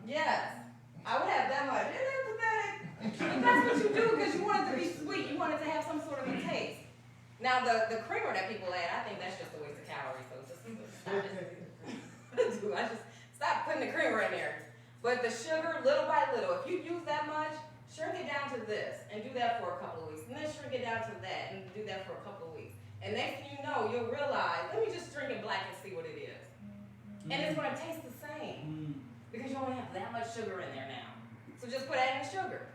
L: Yes, I would have that much. Isn't that pathetic? But that's what you do because you want it to be sweet. You want it to have some sort of a taste. Now the creamer that people add, I think that's just a waste of calories. So I just stop putting the creamer in there. But the sugar, little by little, if you use that much, shrink it down to this and do that for a couple of weeks. And then shrink it down to that and do that for a couple of weeks. And next thing you know, you'll realize, let me just drink it black and see what it is. And it's going to taste the same because you only have that much sugar in there now. So just put adding sugar.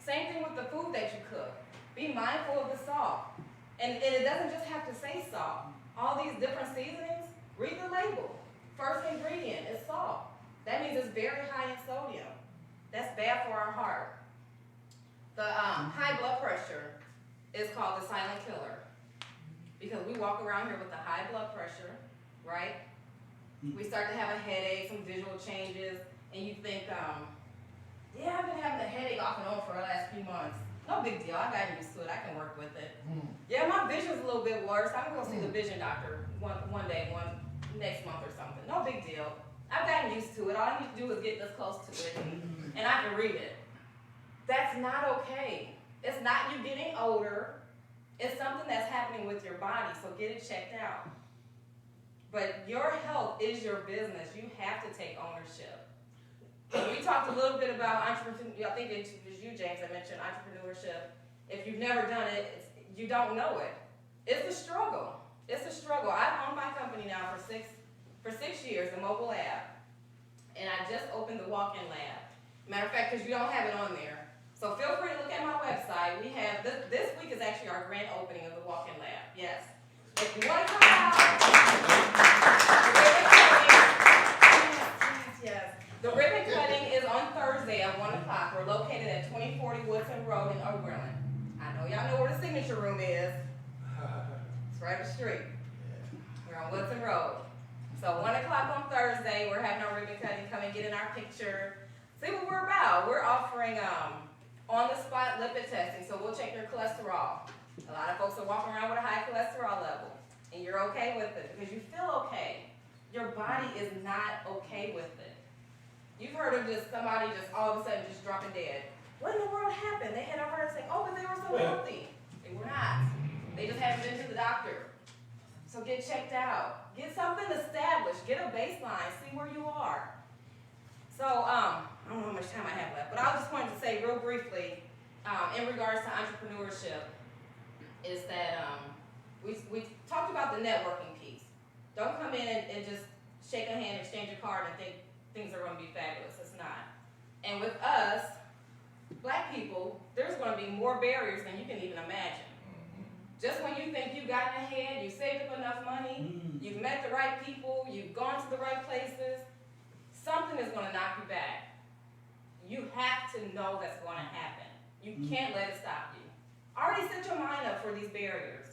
L: Same thing with the food that you cook. Be mindful of the salt. And it doesn't just have to say salt. All these different seasonings, read the label. First ingredient is salt. That means it's very high in sodium. That's bad for our heart. The high blood pressure is called the silent killer because we walk around here with the high blood pressure, right? We start to have a headache, some visual changes, and you think, yeah, I've been having a headache off and on for the last few months. No big deal, I got used to it, I can work with it. Yeah, my vision's a little bit worse. I'm gonna go see the vision doctor one day, next month or something. No big deal. I've gotten used to it. All I need to do is get this close to it, and I can read it. That's not okay. It's not you getting older. It's something that's happening with your body, so get it checked out. But your health is your business. You have to take ownership. We talked a little bit about entrepreneurship. I think it was you, James, that mentioned entrepreneurship. If you've never done it, you don't know it. It's a struggle. It's a struggle. I've owned my company now for six years, a mobile lab. And I just opened the walk-in lab. Matter of fact, because you don't have it on there. So feel free to look at my website. We have, this week is actually our grand opening of the walk-in lab. Yes. If you want to come out, the ribbon cutting is on Thursday at 1 o'clock. We're located at 2040 Woodson Road in Oberlin. I know y'all know where the signature room is. It's right up the street. We're on Woodson Road. So 1 o'clock on Thursday, we're having our ribbon cutting. Come and get in our picture. See what we're about. We're offering on-the-spot lipid testing, so we'll check your cholesterol. A lot of folks are walking around with a high cholesterol level, and you're okay with it because you feel okay. Your body is not okay with it. You've heard of just somebody just all of a sudden just dropping dead. What in the world happened? They had a heart attack. Oh, but they were so healthy. They were not. They just haven't been to the doctor. So get checked out. Get something established. Get a baseline. See where you are. So, I don't know how much time I have left, but I just wanted to say real briefly, in regards to entrepreneurship, is that we talked about the networking piece. Don't come in and just shake a hand, exchange a card, and think things are going to be fabulous. It's not. And with us, black people, there's going to be more barriers than you can even imagine. Just when you think you've gotten ahead, you've saved up enough money, you've met the right people, you've gone to the right places, something is going to knock you back. You have to know that's going to happen. You can't let it stop you. Already set your mind up for these barriers.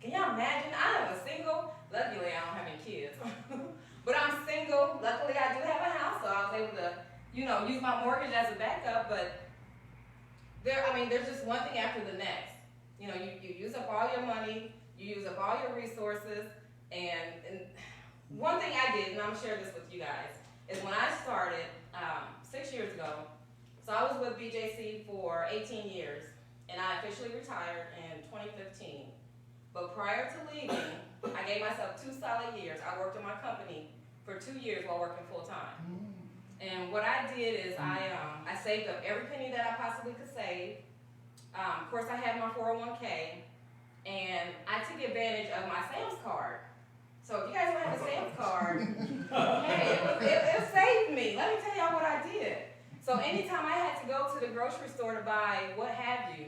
L: Can y'all imagine? I am a single, luckily I don't have any kids, but I'm single. Luckily I do have a house, so I was able to, use my mortgage as a backup, but there's just one thing after the next. You use up all your money, you use up all your resources, and one thing I did, and I'm sharing this with you guys, is when I started 6 years ago, so I was with BJC for 18 years, and I officially retired in 2015. But prior to leaving, I gave myself 2 solid years. I worked in my company for 2 years while working full-time. And what I did is I saved up every penny that I possibly could save. Of course, I had my 401k, and I took advantage of my Sam's card. So if you guys don't have a Sam's card, hey, it saved me. Let me tell y'all what I did. So anytime I had to go to the grocery store to buy what have you,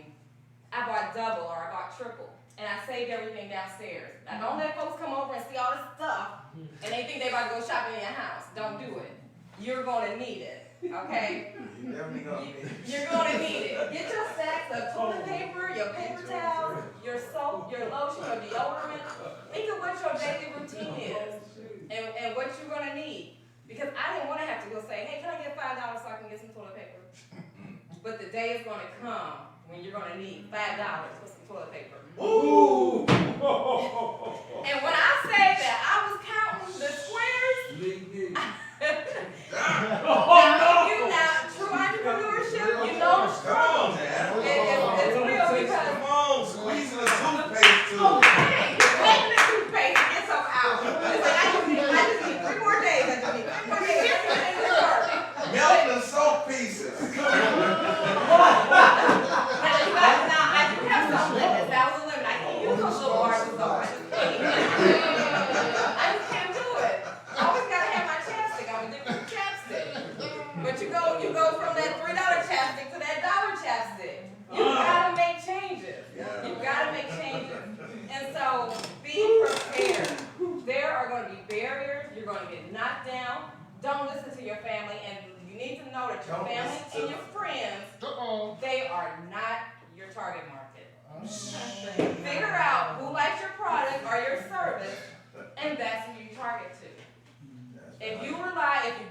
L: I bought double or I bought triple. And I saved everything downstairs. Now don't let folks come over and see all this stuff and they think they're about to go shopping in your house. Don't do it. You're going to need it, okay? You're going to need it. Get your stacks of toilet paper, your paper towels, your soap, your lotion, your deodorant. Think of what your daily routine is and what you're going to need. Because I didn't want to have to go say, hey, can I get $5 so I can get some toilet paper? But the day is going to come when you're going to need $5 for some toilet paper.
A: Ooh!
L: And when I say that I was counting the squares, now, true entrepreneurship, you know the struggle.
A: Come on, Dad.
L: It's real because
A: Come on, squeezing the toothpaste too.
L: okay, you're making the toothpaste to get some out. It's like I just need 3 more days. I just need 3 more days. Everything is perfect.
A: Melt the soap pieces.
L: Now I do have some limits. That was a limit. I can't use those little bars of soap. I just can't do it. I always gotta have my chapstick. I'm a different chapstick. But you go from that $3 chapstick to that dollar chapstick. You gotta make changes. You gotta make changes. And so be prepared. There are going to be barriers. You're going to get knocked down. Don't listen to your family, and you need to know that your family and your friends, they are not your target market. Figure out who likes your product or your service, and that's who you target to. If you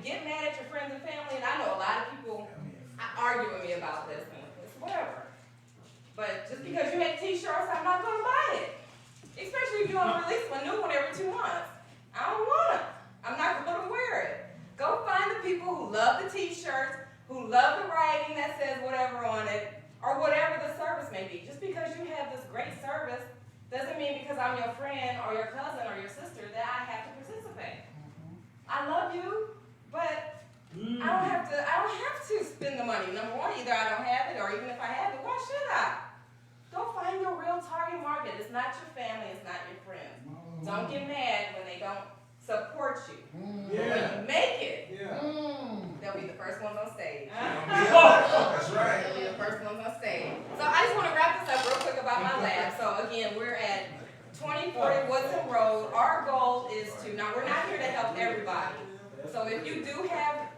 L: get mad at your friends and family, and I know a lot of people argue with me about this, and it's whatever. But just because you make t-shirts, I'm not going to buy it. Especially if you want to release a new one every 2 months. I don't want it. I'm not going to wear it. Go find the people who love the t-shirts, who love the writing that says whatever on it, or whatever the service may be. Just because you have this great service doesn't mean because I'm your friend or your cousin or your sister that I have to participate. I love you, but I don't have to spend the money. Number one, either I don't have it, or even if I have it, why should I? Go find your real target market. It's not your family, it's not your friends. Don't get mad when they don't support you. But when you make it, they'll be the first ones on stage.
A: That's right.
L: They'll be the first ones on stage. So I just want to wrap this up real quick about my lab. So again, we're at 2040 Woodson Road. Our goal is now we're not here to help everybody. So if you do have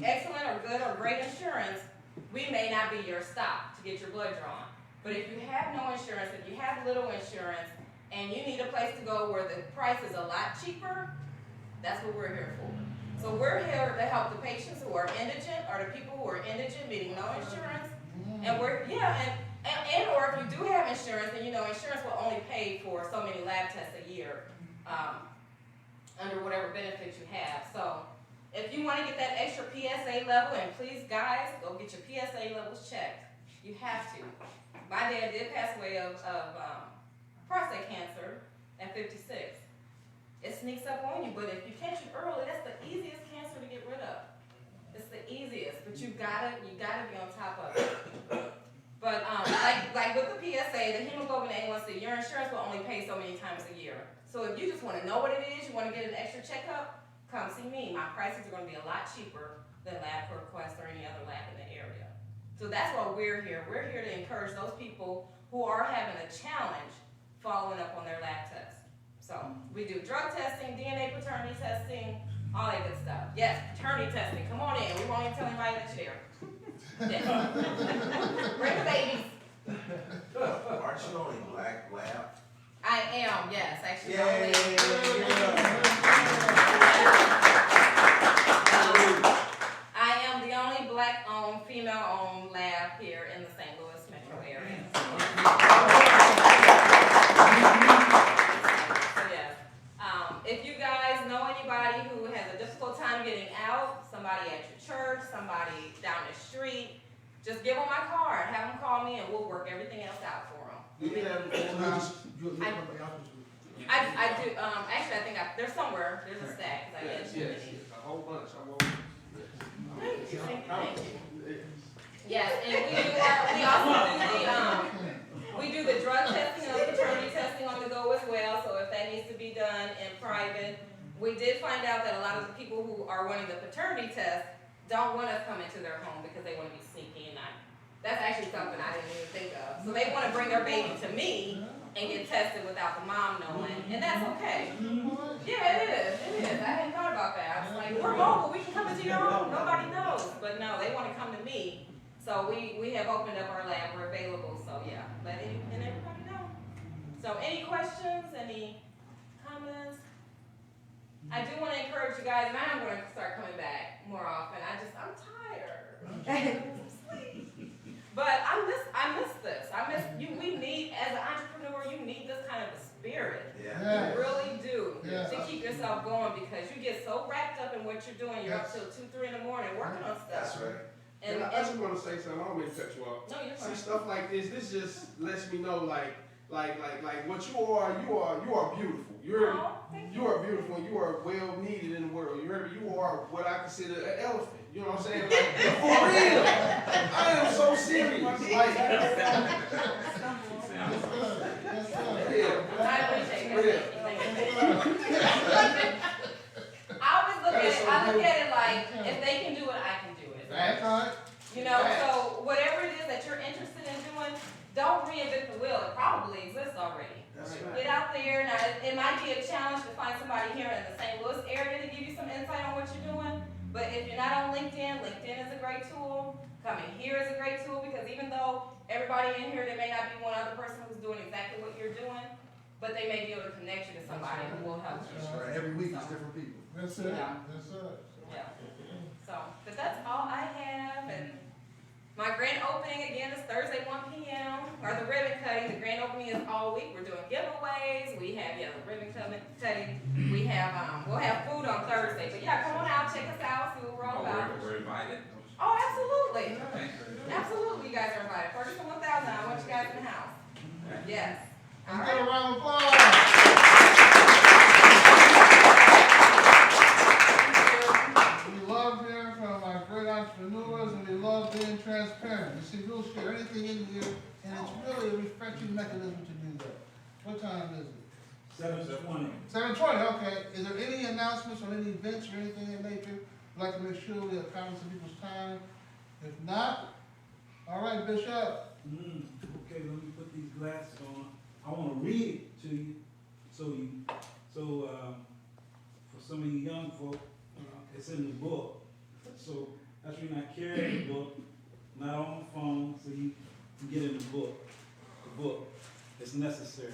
L: excellent or good or great insurance, we may not be your stop to get your blood drawn. But if you have no insurance, if you have little insurance, and you need a place to go where the price is a lot cheaper, that's what we're here for. So we're here to help the patients who are indigent, or the people who are indigent meaning no insurance. And or if you do have insurance, then insurance will only pay for so many lab tests a year under whatever benefits you have. So if you want to get that extra PSA level, and please guys, go get your PSA levels checked. You have to. My dad did pass away of prostate cancer at 56. It sneaks up on you, but if you catch it early, that's the easiest cancer to get rid of. It's the easiest, but you gotta be on top of it. But like with the PSA, the hemoglobin A1C, your insurance will only pay so many times a year. So if you just want to know what it is, you want to get an extra checkup, come see me. My prices are going to be a lot cheaper than LabCorp Quest or any other lab in the area. So that's why we're here. We're here to encourage those people who are having a challenge following up on their lab tests. So we do drug testing, DNA paternity testing, all that good stuff. Yes, paternity testing. Come on in. We won't even tell anybody that you're there. Yes. Bring the babies.
A: Aren't you only black lab?
L: I am, yes. Actually, I am the only black-owned, female-owned lab here in the St. Louis metro area. So yes, if you guys know anybody who has a difficult time getting out, somebody at your church, somebody down the street, just give them my card, have them call me, and we'll work everything else out for them. I do. Actually, I think there's somewhere. There's a stack.
N: Yes. A whole bunch.
L: Thank you. Yes, and we do the drug testing and the paternity testing on the go as well. So if that needs to be done in private, we did find out that a lot of the people who are wanting the paternity test don't want us come into their home because they want to be sneaky, and that's actually something I didn't even think of. So they want to bring their baby to me and get tested without the mom knowing, and that's okay. Yeah, it is. I hadn't thought about that. I was like, we're mobile, we can come into your home, nobody knows. But no, they want to come to me. So we have opened up our lab, we're available, so yeah, let everybody know. So any questions, any comments? I do want to encourage you guys, and I am going to start coming back more often. I'm tired. But I miss this. We need, as an what you're doing. You're up till 2, 3 in the morning working on stuff.
N: That's right.
L: And,
N: I just want to say something. I don't mean to cut you off.
L: no, you're
N: See,
L: fine.
N: stuff like this just lets me know, like what you are beautiful.
L: Oh, thank
N: You are beautiful. And you are well needed in the world. You heard me? You are what I consider an elephant. You know what I'm saying? Like, for real. I am so serious. Like,
L: I appreciate it. I always look at it. I look at it like if they can do it, I can do it.
C: That's right.
L: You know, so whatever it is that you're interested in doing, don't reinvent the wheel. It probably exists already.
N: that's
L: Get out there. Now, it might be a challenge to find somebody here in the St. Louis area to give you some insight on what you're doing. But if you're not on LinkedIn, LinkedIn is a great tool. Coming here is a great tool because even though everybody in here, there may not be one other person who's doing exactly what you're doing, but they may be able to connect you to somebody who will help you.
O: That's right. Every week is different people.
C: That's it.
L: Yeah.
C: That's it.
L: Yeah. So, but that's all I have, and my grand opening again is Thursday, 1 p.m. Or the ribbon cutting. The grand opening is all week. We're doing giveaways. We have the ribbon cutting. We have we'll have food on Thursday. But yeah, come on out, check us out, see what we're all about.
F: We're invited.
L: Oh, absolutely, absolutely. You guys are invited. Ferguson 1000. I want you guys in the house. Yes. All
C: Let's get a
L: right.
C: round of applause. We love hearing from our great entrepreneurs, and we love being transparent. You see, we'll share anything in here, and it's really a refreshing mechanism to do that. What time is it?
B: 7:20.
C: 7:20, okay. Is there any announcements or any events or anything in nature? We'd like to make sure we have common some people's time. If not, all right, Bishop.
B: Okay, let me put these glasses on. I want to read it to you, so for some of you young folk, it's in the book. So that's when I carry the book, not on my phone, so you can get in the book. The book, it's necessary.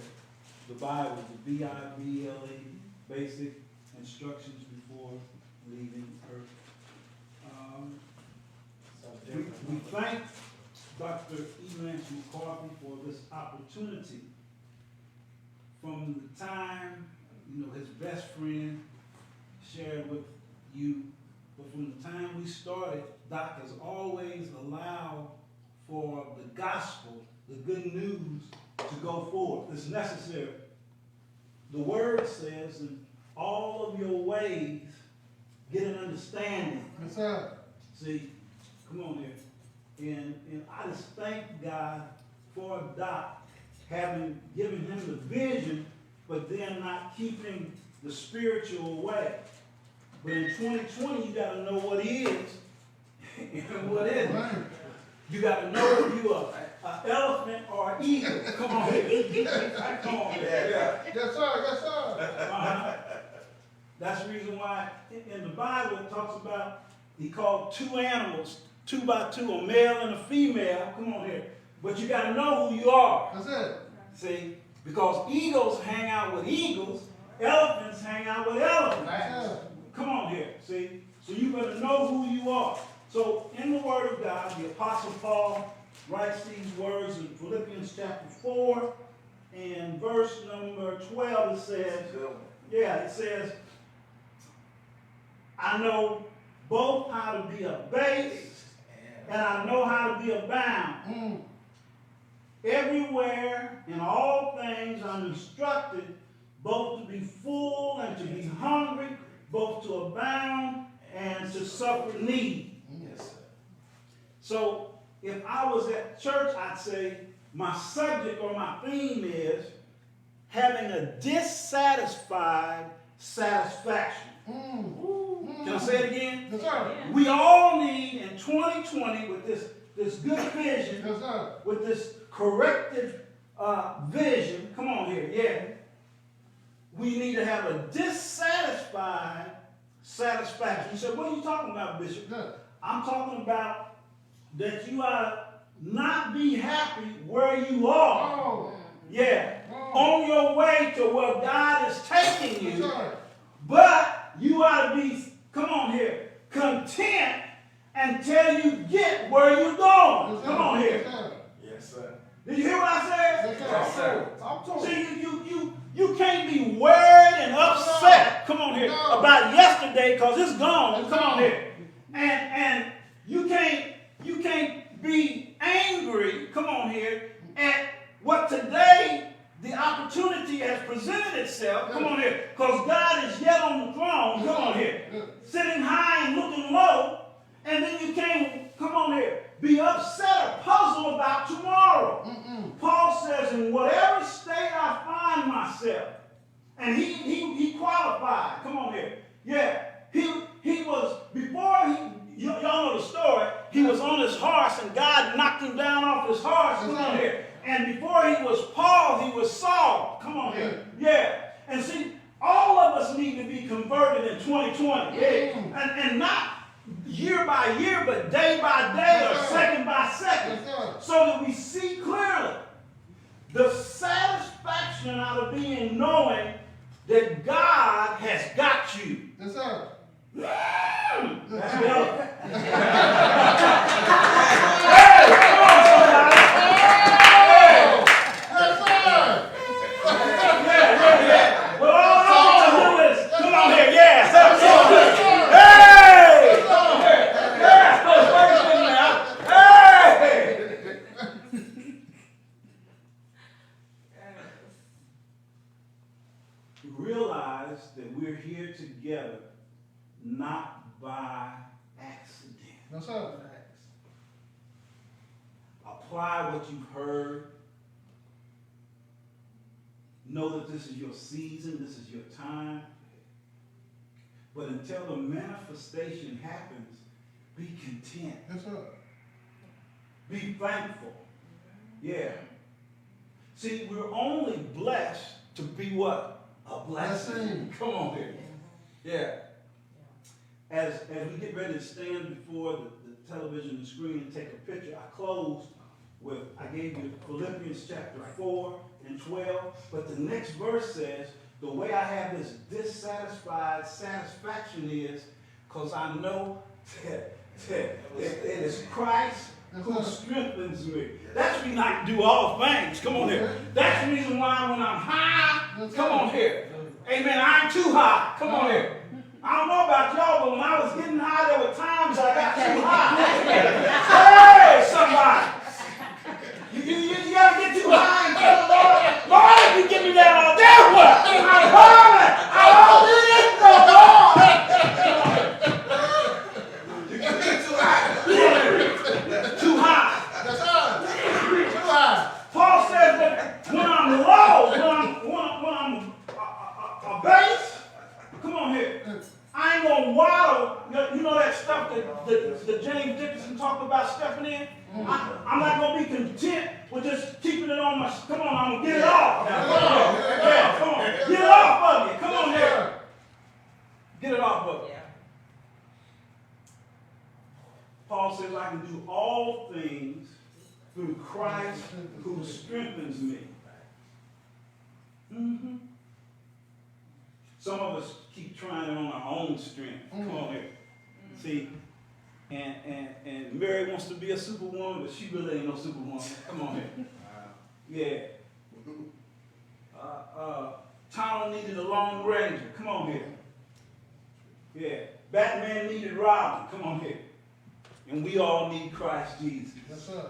B: The Bible, the B-I-B-L-E, basic instructions before leaving Earth. We thank Dr. Elance McCarthy for this opportunity. From the time, his best friend shared with you, but from the time we started, Doc has always allowed for the gospel, the good news, to go forth. It's necessary. The word says, in all of your ways, get an understanding.
C: Yes, sir.
B: See, come on here. And I just thank God for Doc having given him the vision, but then not keeping the spiritual way. But in 2020, you got to know what is and what isn't.
C: Right.
B: You got to know if you're an elephant or an eagle. Come on here. Come on here.
C: Yes, sir. Yes, sir.
B: That's the reason why in the Bible it talks about, he called two animals, 2 by 2, a male and a female. Come on here. But you got to know who you are.
C: That's it.
B: See, because eagles hang out with eagles, elephants hang out with elephants.
C: That's it.
B: Come on here, see? So you better know who you are. So in the Word of God, the Apostle Paul writes these words in Philippians chapter 4 and verse number 12. It says, I know both how to be abased and I know how to be abound. Everywhere, in all things, I'm instructed both to be full and to be hungry, both to abound and to suffer need.
C: Yes,
B: So if I was at church, I'd say my subject or my theme is having a dissatisfied satisfaction. Can I say it again?
C: Yes, sir.
B: We all need in 2020 with this good vision,
C: Yes, sir.
B: with this corrective vision, come on here, yeah. We need to have a dissatisfied satisfaction. You said, what are you talking about, Bishop?
C: Yeah.
B: I'm talking about that you ought to not be happy where you are.
C: Oh.
B: Yeah.
C: Oh.
B: On your way to where God is taking
C: Yes,
B: you.
C: sir.
B: But you ought to be, come on here, content until you get where you're going.
C: Yes, sir.
B: Come on here.
C: Yes, sir.
N: Yes, sir.
B: Did you hear what I said?
C: Yes, sir. Talk to
B: See, you can't be worried and upset, come on here,
C: No.
B: about yesterday because it's gone. Come on here. And you can't be angry, come on here, at what today the opportunity has presented itself, come on here, because God is yet on the throne, come on here, sitting high and looking low, and then you can't, come on here, be upset or puzzled about tomorrow. Paul says, in whatever state I find myself, and he qualified, come on here, yeah, he was, before y'all know the story, he was on his horse and God knocked him down off his horse, come on here. And before he was Paul, he was Saul. Come on here. Yeah. And see, all of us need to be converted in 2020. Yeah. And not year by year, but day by day or second by second. So that we see clearly the satisfaction out of being knowing that God has got you.
C: Yes, sir.
B: That's better. Hey, come on, somebody. Realize that we're here together not by accident.
C: No, sir.
B: Apply what you've heard. Know that this is your season, this is your time. But until the manifestation happens, be content.
C: Yes, sir.
B: Be thankful. Yeah. See, we're only blessed to be what? A blessing. Come on here. Yeah. As we get ready to stand before the television screen and take a picture, I closed with, I gave you Philippians chapter 4 and 12, but the next verse says, the way I have this dissatisfied satisfaction is because I know that it is Christ who strengthens me. That's the reason I can do all things. Come on here. That's the reason why when I'm high, come on here. Amen. I ain't too high. Come on here. I don't know about y'all, but when I was getting high, there were times I got too high. Hey, somebody. You gotta get too high and tell the Lord, Lord, if you give me that all day, what? I'm calling. I won't do this no more. You can get too high. Too high.
C: That's right. Too high.
B: Paul says that when I'm low, when I'm a base, come on here. I ain't gonna waddle. You know that stuff that James Dickinson talked about stepping in? I'm not gonna be content with just keeping it on my, come on, I'm gonna get it off. Now, come on. Yeah, come on. Get it off of you. Come on here. Get it off of you. Paul says I can do all things through Christ who strengthens me. Mm-hmm. Some of us keep trying it on our own strength. Come on here. See, and Mary wants to be a superwoman, but she really ain't no superwoman. Come on here. Yeah. Tom needed a Lone Ranger. Come on here. Yeah. Batman needed Robin. Come on here. And we all need Christ Jesus.
C: Yes, sir.